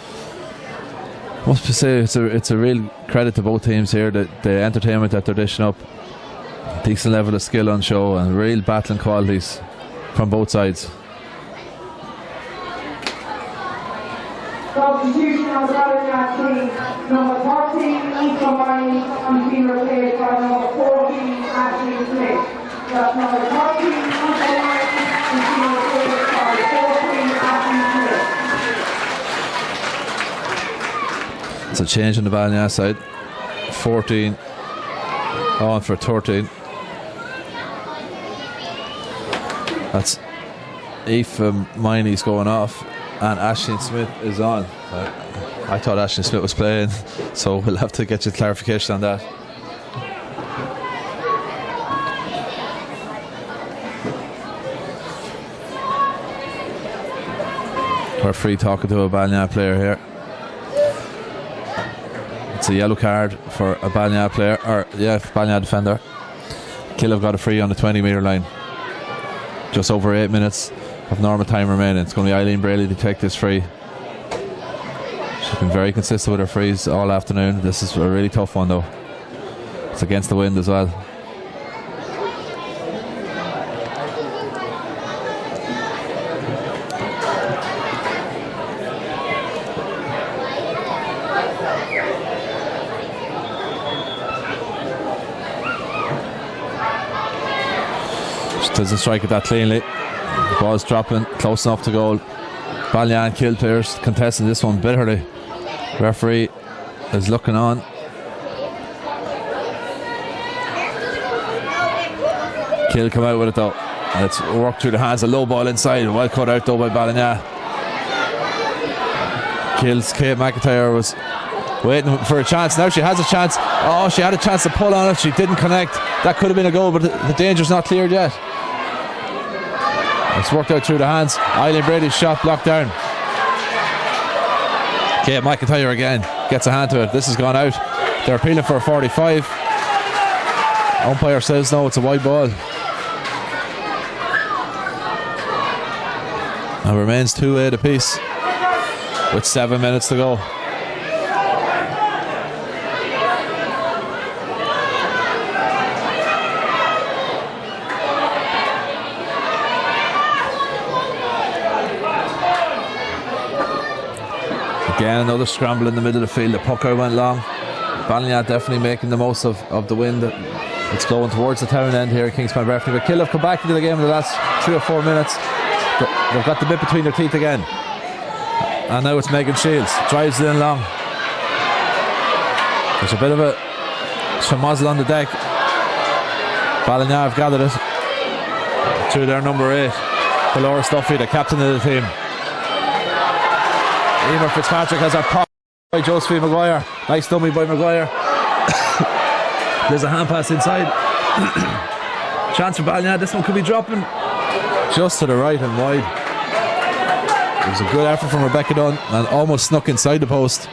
Must say it's a real credit to both teams here, that the entertainment that they're dishing up, decent level of skill on show, and real battling qualities from both sides. Substitution of Balliol team. Number 13, Lisa Marnie, and being replaced by number 14, Ashley Smith. That's number 13, Lisa Marnie, and being replaced by 14, Ashley Smith. It's a change on the Balliol side. 14 on for 13. That's Aoife Miney's going off, and Aisling Smith is on. I thought Aisling Smith was playing, so we'll have to get you clarification on that. We're free talking to a Balliol player here. It's a yellow card for a Balliol player, or Balliol defender. Kill have got a free on the 20 metre line. Just over 8 minutes of normal time remaining. It's going to be Eileen Braley to take this free. She's been very consistent with her frees all afternoon. This is a really tough one though. It's against the wind as well. Doesn't strike it that cleanly. The ball's dropping close enough to goal. Balliol and Kill players contesting this one bitterly. Referee is looking on. Kill come out with it though. It's worked through the hands. A low ball inside. Well cut out though by Balliol. Kill's Kate McIntyre was waiting for a chance. Now she has a chance. Oh, she had a chance to pull on it. She didn't connect. That could have been a goal, but the danger's not cleared yet. It's worked out through the hands. Eileen Brady's shot blocked down. Kate McIntyre again gets a hand to it. This has gone out. They're appealing for a 45. Umpire says no, it's a wide ball. And remains 2-8 apiece with 7 minutes to go. Again, another scramble in the middle of the field. The puck out went long. Balliol definitely making the most of the wind. It's going towards the town end here at Kingspan Breffni. But Kill have come back into the game in the last 3 or 4 minutes. They've got the bit between their teeth again. And now it's Megan Shields. Drives it in long. There's a bit of a schmozzle on the deck. Balliol have gathered it. Through their number 8. Laura Stuffy, the captain of the team. Emer Fitzpatrick has a pop by Josephine Maguire. Nice dummy by Maguire. There's a hand pass inside. Chance for Balliol. This one could be dropping just to the right and wide. It was a good effort from Rebecca Dunn and almost snuck inside the post.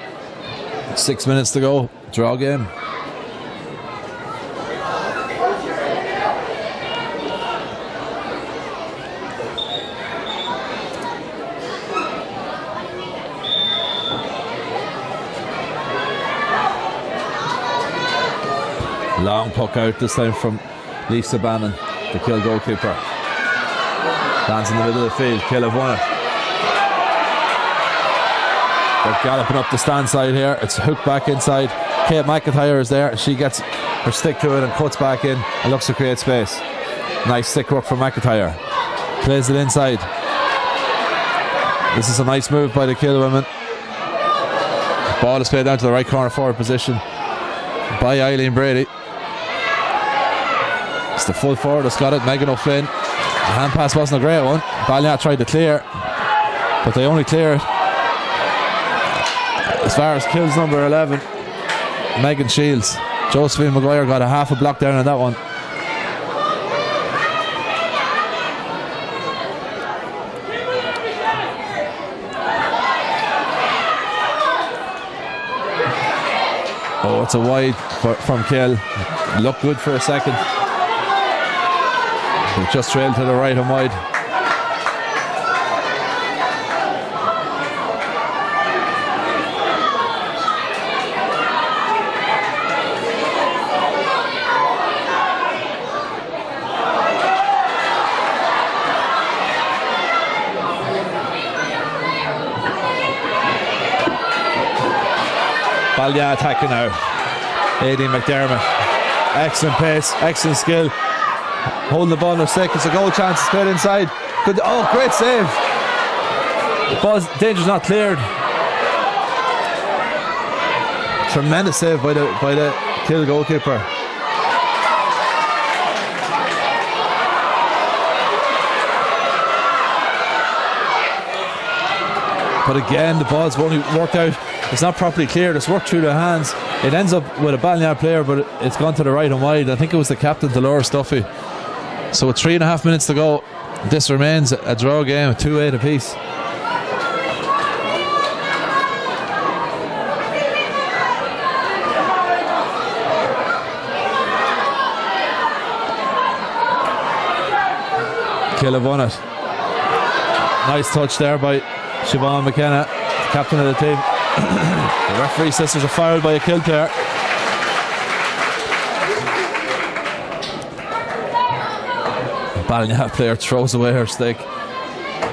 6 minutes to go. Draw game. Long puck out this time from Lisa Bannon, the Kill goalkeeper. Lands in the middle of the field. Kill have won it. They're galloping up the stand side here. It's hooked back inside. Kate McIntyre is there. She gets her stick to it and cuts back in and looks to create space. Nice stick work from McIntyre. Plays it inside. This is a nice move by the Kill women. Ball is played down to the right corner forward position by Eileen Brady. It's the full forward that's got it, Megan O'Flynn. The hand pass wasn't a great one. Balliat tried to clear, but they only clear it as far as kills number 11, Megan Shields. Josephine Maguire got a half a block down on that one. Oh, it's a wide from Kill. Looked good for a second. But just trailed to the right and wide. Balliat attacking now. Aidan McDermott. Excellent pace, excellent skill. Holding the ball in their stick. It's a goal chance. It's played inside. Good. Oh, great save. The ball's danger's not cleared. Tremendous save by the Kill goalkeeper. But again, the ball's only worked out. It's not properly cleared. It's worked through their hands. It ends up with a Balliat player, but it's gone to the right and wide. I think it was the captain, Dolores Duffy. So with 3.5 minutes to go, this remains a draw game, 2-8 apiece. Kill have won it. Nice touch there by Siobhan McKenna, captain of the team. The referee says there's a foul by a Kill player. The Balliat player throws away her stick.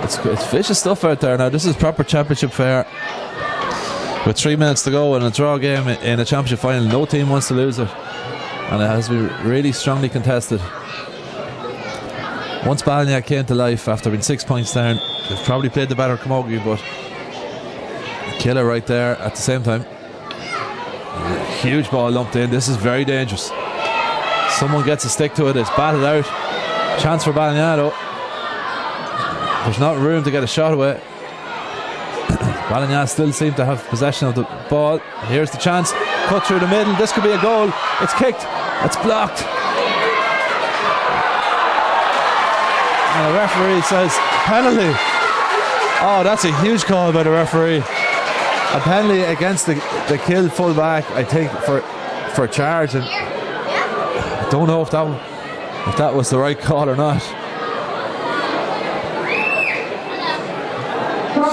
It's vicious stuff out there now. This is proper championship fare. With 3 minutes to go in a draw game in a championship final, no team wants to lose it, and it has been really strongly contested. Once Balliat came to life after being 6 points down, they've probably played the better Camogie, but Killer right there at the same time. Huge ball lumped in. This is very dangerous. Someone gets a stick to it. It's batted out. Chance for Balliat. There's not room to get a shot away. Balliat still seem to have possession of the ball. Here's the chance. Cut through the middle. This could be a goal. It's kicked. It's blocked. And the referee says penalty. Oh, that's a huge call by the referee. A penalty against the Kill full-back, I think, for charge. And I don't know if that was the right call or not.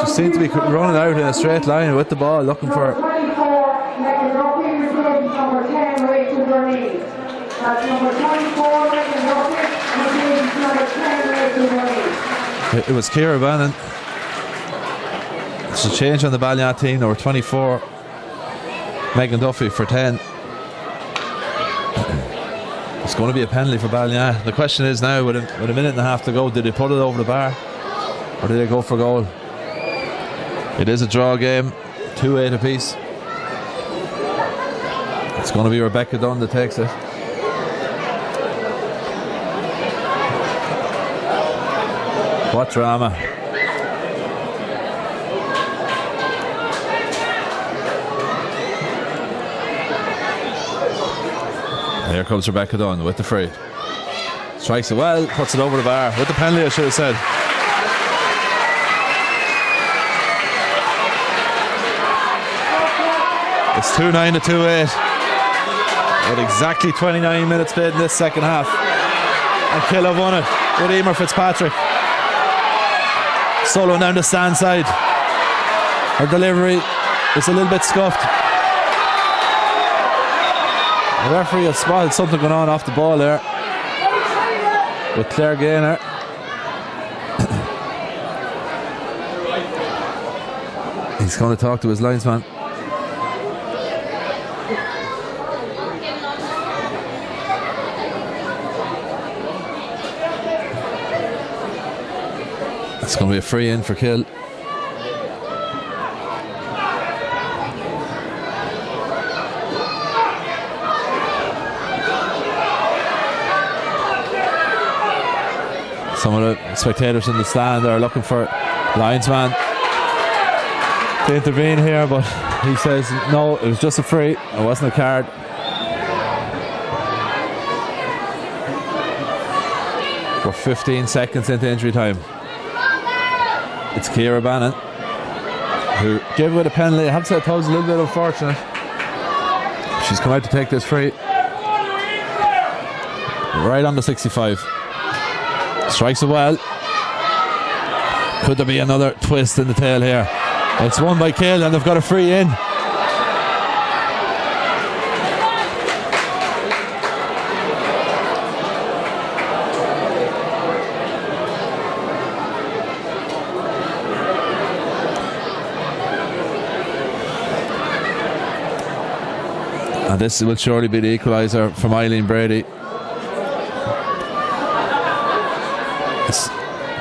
She seemed to be running out in a straight line with the ball, looking for it was Ciara Bannon. It's a change on the Balliat team. Number 24, Megan Duffy for 10. It's going to be a penalty for Balliat. The question is now, with a minute and a half to go, did they put it over the bar or did they go for goal? It is a draw game, 2-8 apiece. It's going to be Rebecca Dunn that takes it. What drama. Here comes Rebecca Dunn with the free. Strikes it well, puts it over the bar. With the penalty, I should have said. It's 2-9 to 2-8. With exactly 29 minutes played in this second half. And Kill have won it with Emer Fitzpatrick. Solo down the stand side. Her delivery is a little bit scuffed. The referee has spotted something going on off the ball there with Claire Gaynor. He's going to talk to his linesman. It's going to be a free in for Kill. Some of the spectators in the stand are looking for linesman to intervene here, but he says no, it was just a free, it wasn't a card. We're 15 seconds into injury time. It's Ciara Bannon who gave away the penalty. I have to say, I thought it was a little bit unfortunate. She's come out to take this free. Right on the 65. Strikes it well. Could there be another twist in the tail here? It's won by Kill and they've got a free in. And this will surely be the equaliser from Eileen Brady. It's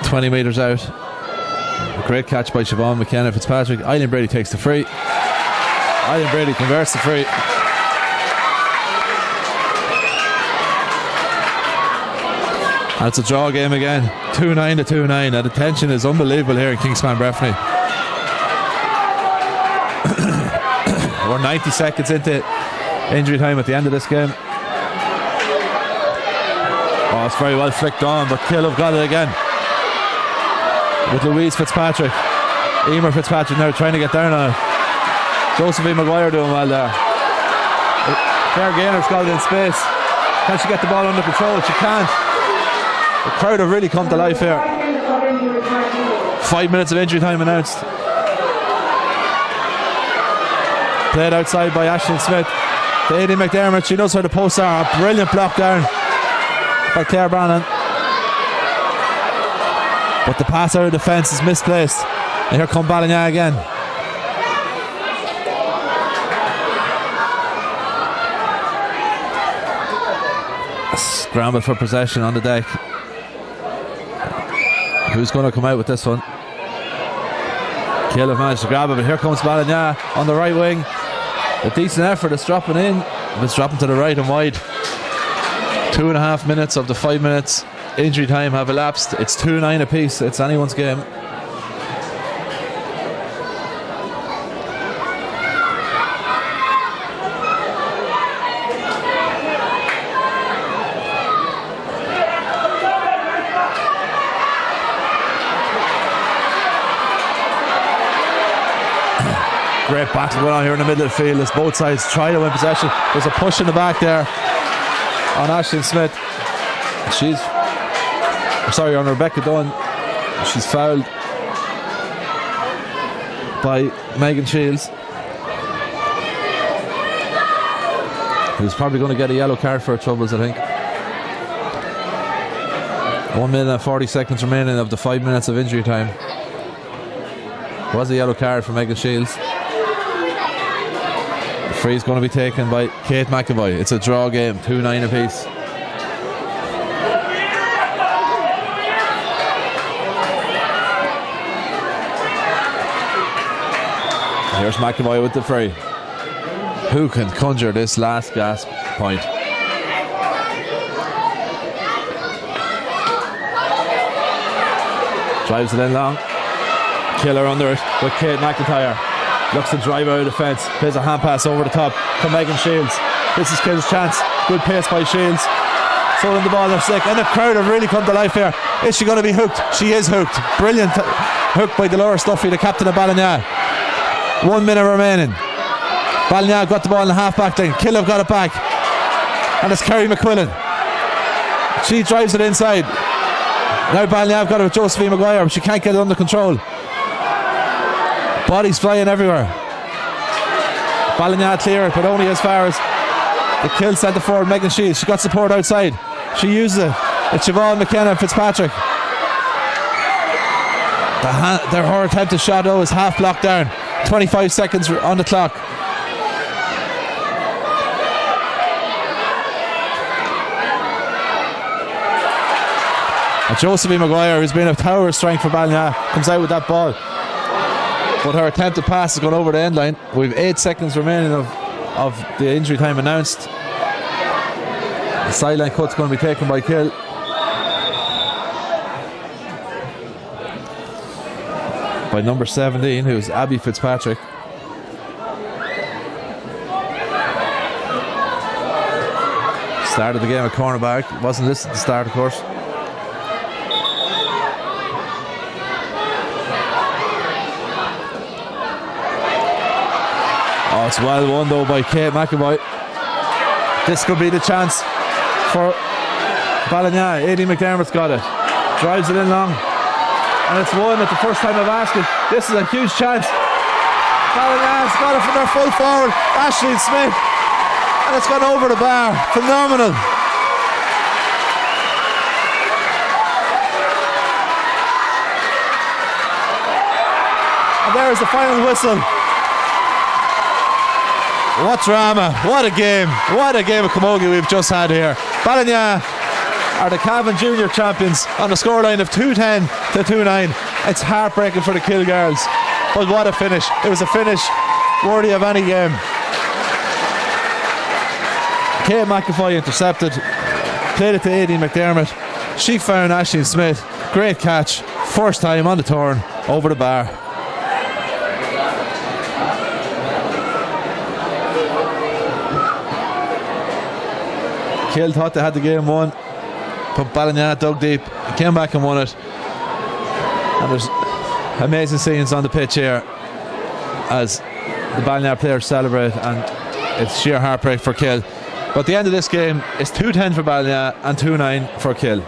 20 metres out. A great catch by Siobhan McKenna Fitzpatrick. Eileen Brady takes the free. Eileen Brady converts the free. And it's a draw game again. 2-9 to 2-9. And the tension is unbelievable here in Kingspan Breffni. We're 90 seconds into injury time at the end of this game. Oh, it's very well flicked on, but Kill have got it again. With Louise Fitzpatrick. Emer Fitzpatrick now trying to get down on it. Josephine Maguire doing well there. Claire Gaynor's got it in space. Can she get the ball under control? She can't. The crowd have really come to life here. 5 minutes of injury time announced. Played outside by Aisling Smith. To Aileen McDermott, she knows how the posts are. A brilliant block down by Claire Brannan. But the pass out of defence is misplaced. And here come Balagna again. A scramble for possession on the deck. Who's going to come out with this one? Kill have managed to grab it, but here comes Balagna on the right wing. A decent effort, it's dropping in. It's dropping to the right and wide. 2.5 minutes of the 5 minutes injury time have elapsed. It's 2-9 apiece. It's anyone's game. Great battle going on here in the middle of the field as both sides try to win possession. There's a push in the back there on Aisling Smith. On Rebecca Dunn. She's fouled by Megan Shields, who's probably going to get a yellow card for her troubles, I think. 1 minute and 40 seconds remaining of the 5 minutes of injury time. Was a yellow card for Megan Shields. The free is going to be taken by Kate McAvoy. It's a draw game, 2-9 apiece. Here's McAvoy with the free. Who can conjure this last gasp point? Drives it in long. Killer under it with Kate McIntyre. Looks to drive out of the fence. Plays a hand pass over the top to Megan Shields. This is Kill's chance. Good pace by Shields. Throwing the ball in sick. And the crowd have really come to life here. Is she going to be hooked? She is hooked. Brilliant hook by Delora Stuffy, the captain of Balagna. 1 minute remaining. Balagna got the ball in the half-back line. Kill have got it back. And it's Kerry McQuillan. She drives it inside. Now Balagna have got it with Josephine Maguire, but she can't get it under control. Bodies flying everywhere. Balagna clear it, but only as far as the Kill centre forward Megan Shields. She got support outside. She uses it. It's Siobhan McKenna Fitzpatrick. Her attempted shot though is half blocked down. 25 seconds on the clock. And Josephine Maguire, who's been a tower of strength for Balagna, comes out with that ball. But her attempted pass has gone over the end line. We've 8 seconds remaining of the injury time announced. The sideline cut's going to be taken by Kill. by number 17, who's Abby Fitzpatrick. Started the game at cornerback. Wasn't listed at the start, of course. Oh, it's well won though by Kate McAvoy. This could be the chance for Ballina. Eddie McDermott's got it. Drives it in long. And it's won at the first time of asking. This is a huge chance. Ballina's got it from their full forward, Ashley Smith. And it's gone over the bar. Phenomenal. And there's the final whistle. What drama. What a game. What a game of camogie we've just had here. Ballina are the Cavan Junior champions on a scoreline of 2-10 to 2-9. It's heartbreaking for the Kill girls. But what a finish. It was a finish worthy of any game. Kate McAvoy intercepted, played it to Eddie McDermott. She found Ashley Smith. Great catch. First time on the turn, over the bar. Kill thought they had the game won, but Ballina dug deep, came back and won it. And there's amazing scenes on the pitch here as the Ballina players celebrate, and it's sheer heartbreak for Kill. But the end of this game is 2-10 for Ballina and 2-9 for Kill.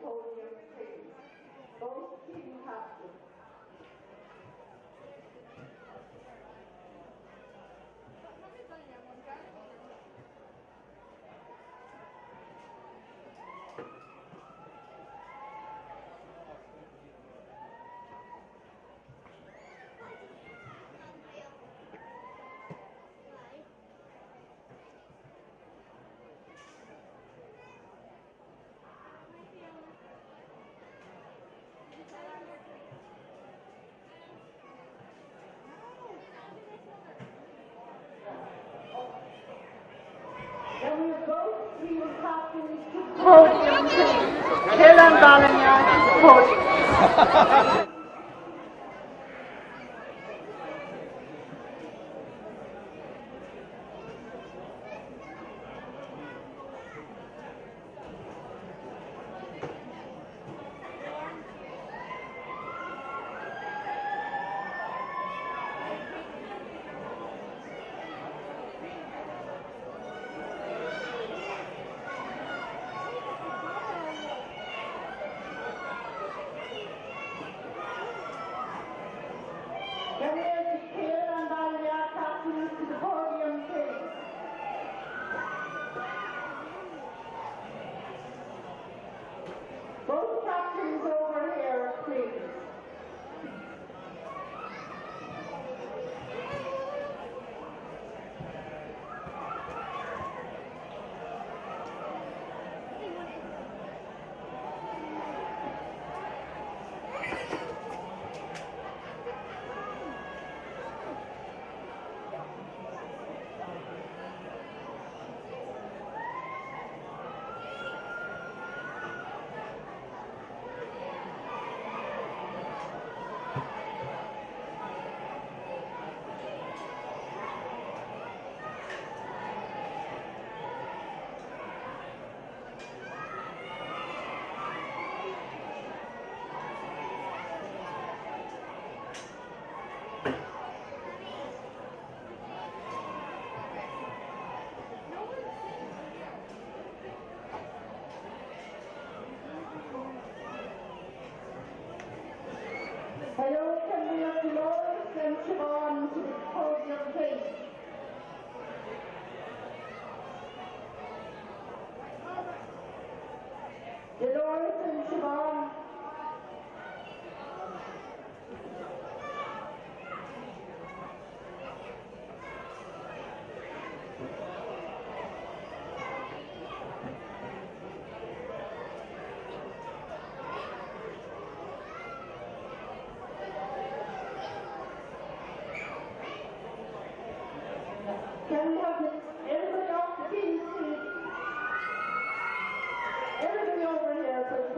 Podium, please. Kill and Ballina, podium.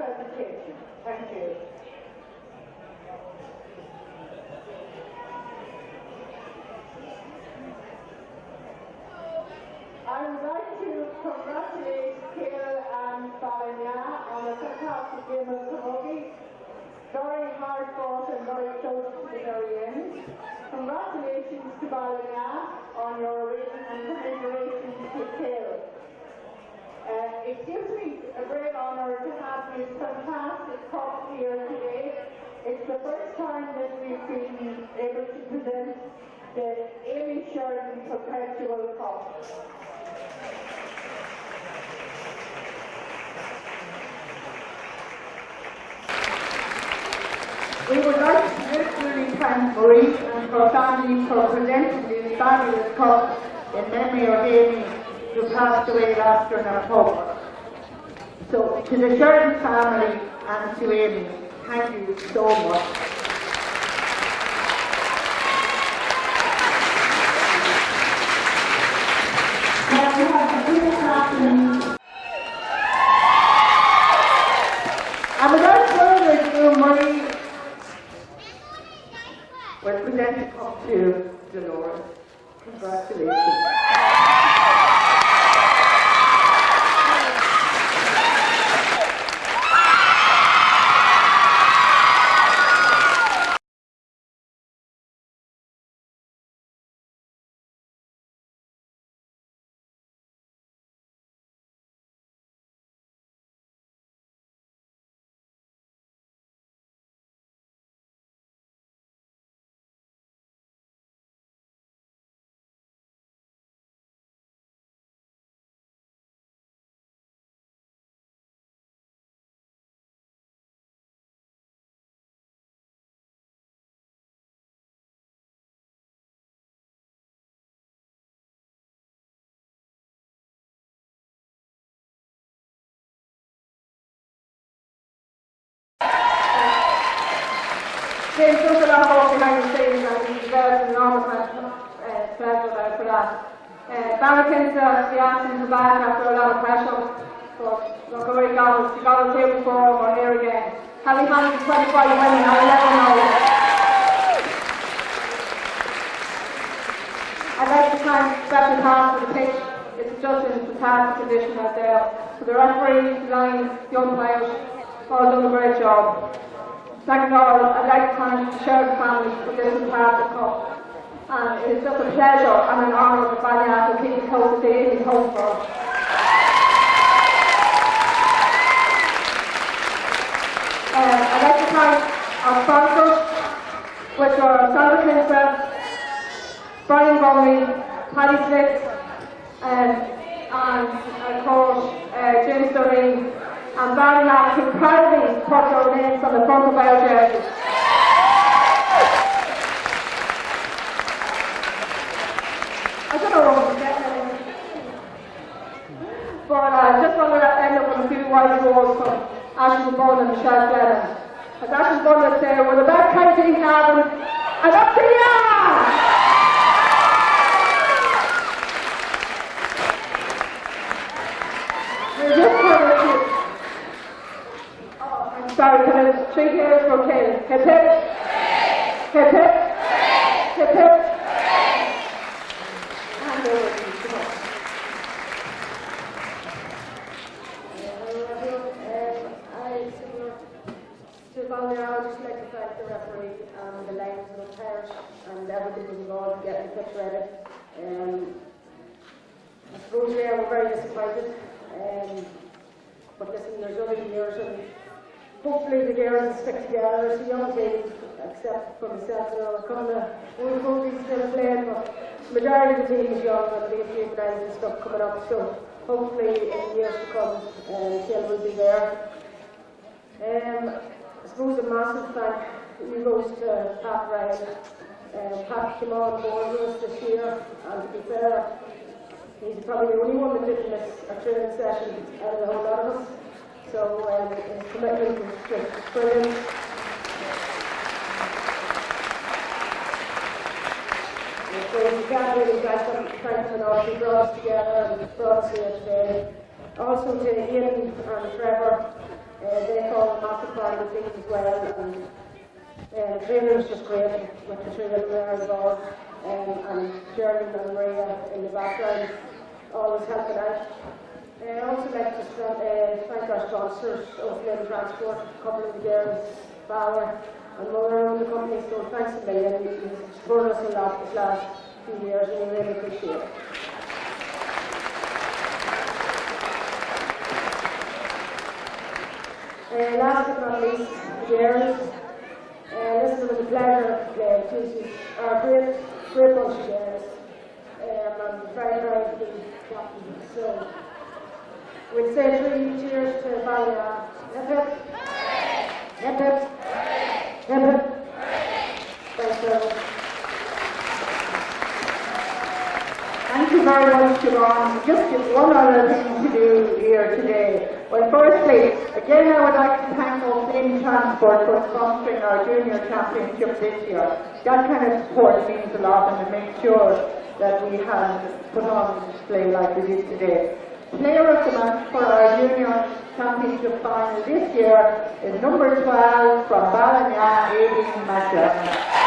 presentation. Thank you. I would like to congratulate Kiel and Balanya on a fantastic game of Camogie. Very hard fought and very close to the very end. Congratulations to Balanya on your win and congratulations to Kiel. It gives me a great honour to have this fantastic cup here today. It's the first time that we've been able to present the Amy Sheridan Perpetual Cup. We would like to particularly thank Marie and her family for presenting this fabulous cup in memory of Amy, who passed away last year in October. So, to the Sheridan family and to Amy, thank you so much. Now we have the British captain. And without further ado, Marie will present the cup to Dolores. Congratulations. James took a lot of behind the scenes and he developed an enormous pleasure for that. Barricades we asked him to back after a lot of pressure, but look where he got us here before, we're here again. Having handled 25 women, I'll never know. I'd like to thank Special Cars for the pitch. It's just in fantastic condition out there. For the referees, the lines, the umpires, all done a great job. Second of all, I'd like to thank the Sheridan family for this fantastic cup. And it is just a pleasure and an honour for Balanya to keep the coast of Amy home for us. I'd like to thank our sponsors, which are Sandra Kingspan, Brian Bumley, Paddy Smith, and of course James Doreen and Balanya, who proudly put their names on the front of our jerseys. I don't know what I'm getting at, but I just want to end up with a few wise words from Ashley Bunn and Michelle Glennon. As Ashley Bunn would say, we're the best county in Cavan, and up to you! Sorry, can I 3 hairs for Kill? Hip hip. Hip hip. Hip hip. And over to you. Come on. I would just like to thank the referee and the lines and the parish and everybody was involved in getting the pitch ready. I suppose we're very disappointed. But listen, there's only years and hopefully the girls will stick together as a young team, except for myself, we'll hopefully still playing, but the majority of the team is young and there'll be a few guys and stuff coming up, so hopefully in years to come, Kiel will be there. I suppose a massive thank goes to Pat Ryan. Pat came on board with us this year, and to be fair, he's probably the only one that didn't miss a training session out of the whole lot of us. So his commitment was just brilliant. So we can't really thank him enough. He brought us together and brought us here today. Also to Ian and Trevor They call the massive part of the things as well, and training was just great with the three of them there involved, and Jeremy and Maria in the background, always helping out. I also like to thank our sponsors, Oakland Transport, a couple of the girls, Bauer and Mother own the company, so thanks a million. You've supported us a lot this last few years and we really appreciate it. Last but not least, the girls. This was a pleasure to our great bunch of girls. I'm very proud to be captain. So we'd say 3 cheers to Ballina. Hip hip. Hip hip. Hip hip. Thanks very much. Thank you very much, Cavan. Just one other thing to do here today. Well, firstly, again, I would like to thank Oakland Transport for sponsoring our junior championship this year. That kind of support means a lot, and to make sure that we have put on display like we did today. Player of the match for our junior championship final this year is number 12 from Ballina, Aidan Masha.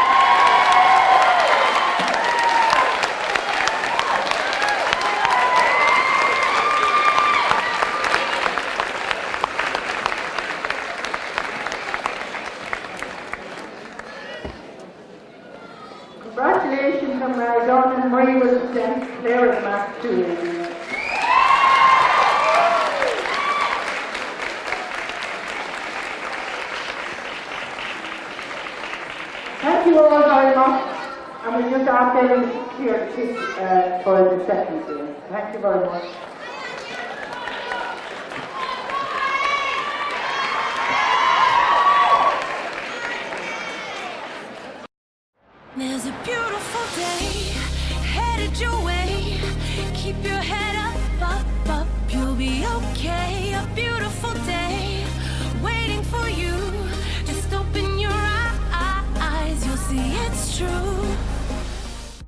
Congratulations on well done, and Marie will present player of the match to you. Thank you all very much, and we just ask everyone here to sit for the second game. Thank you very much. There's a beautiful day headed your way.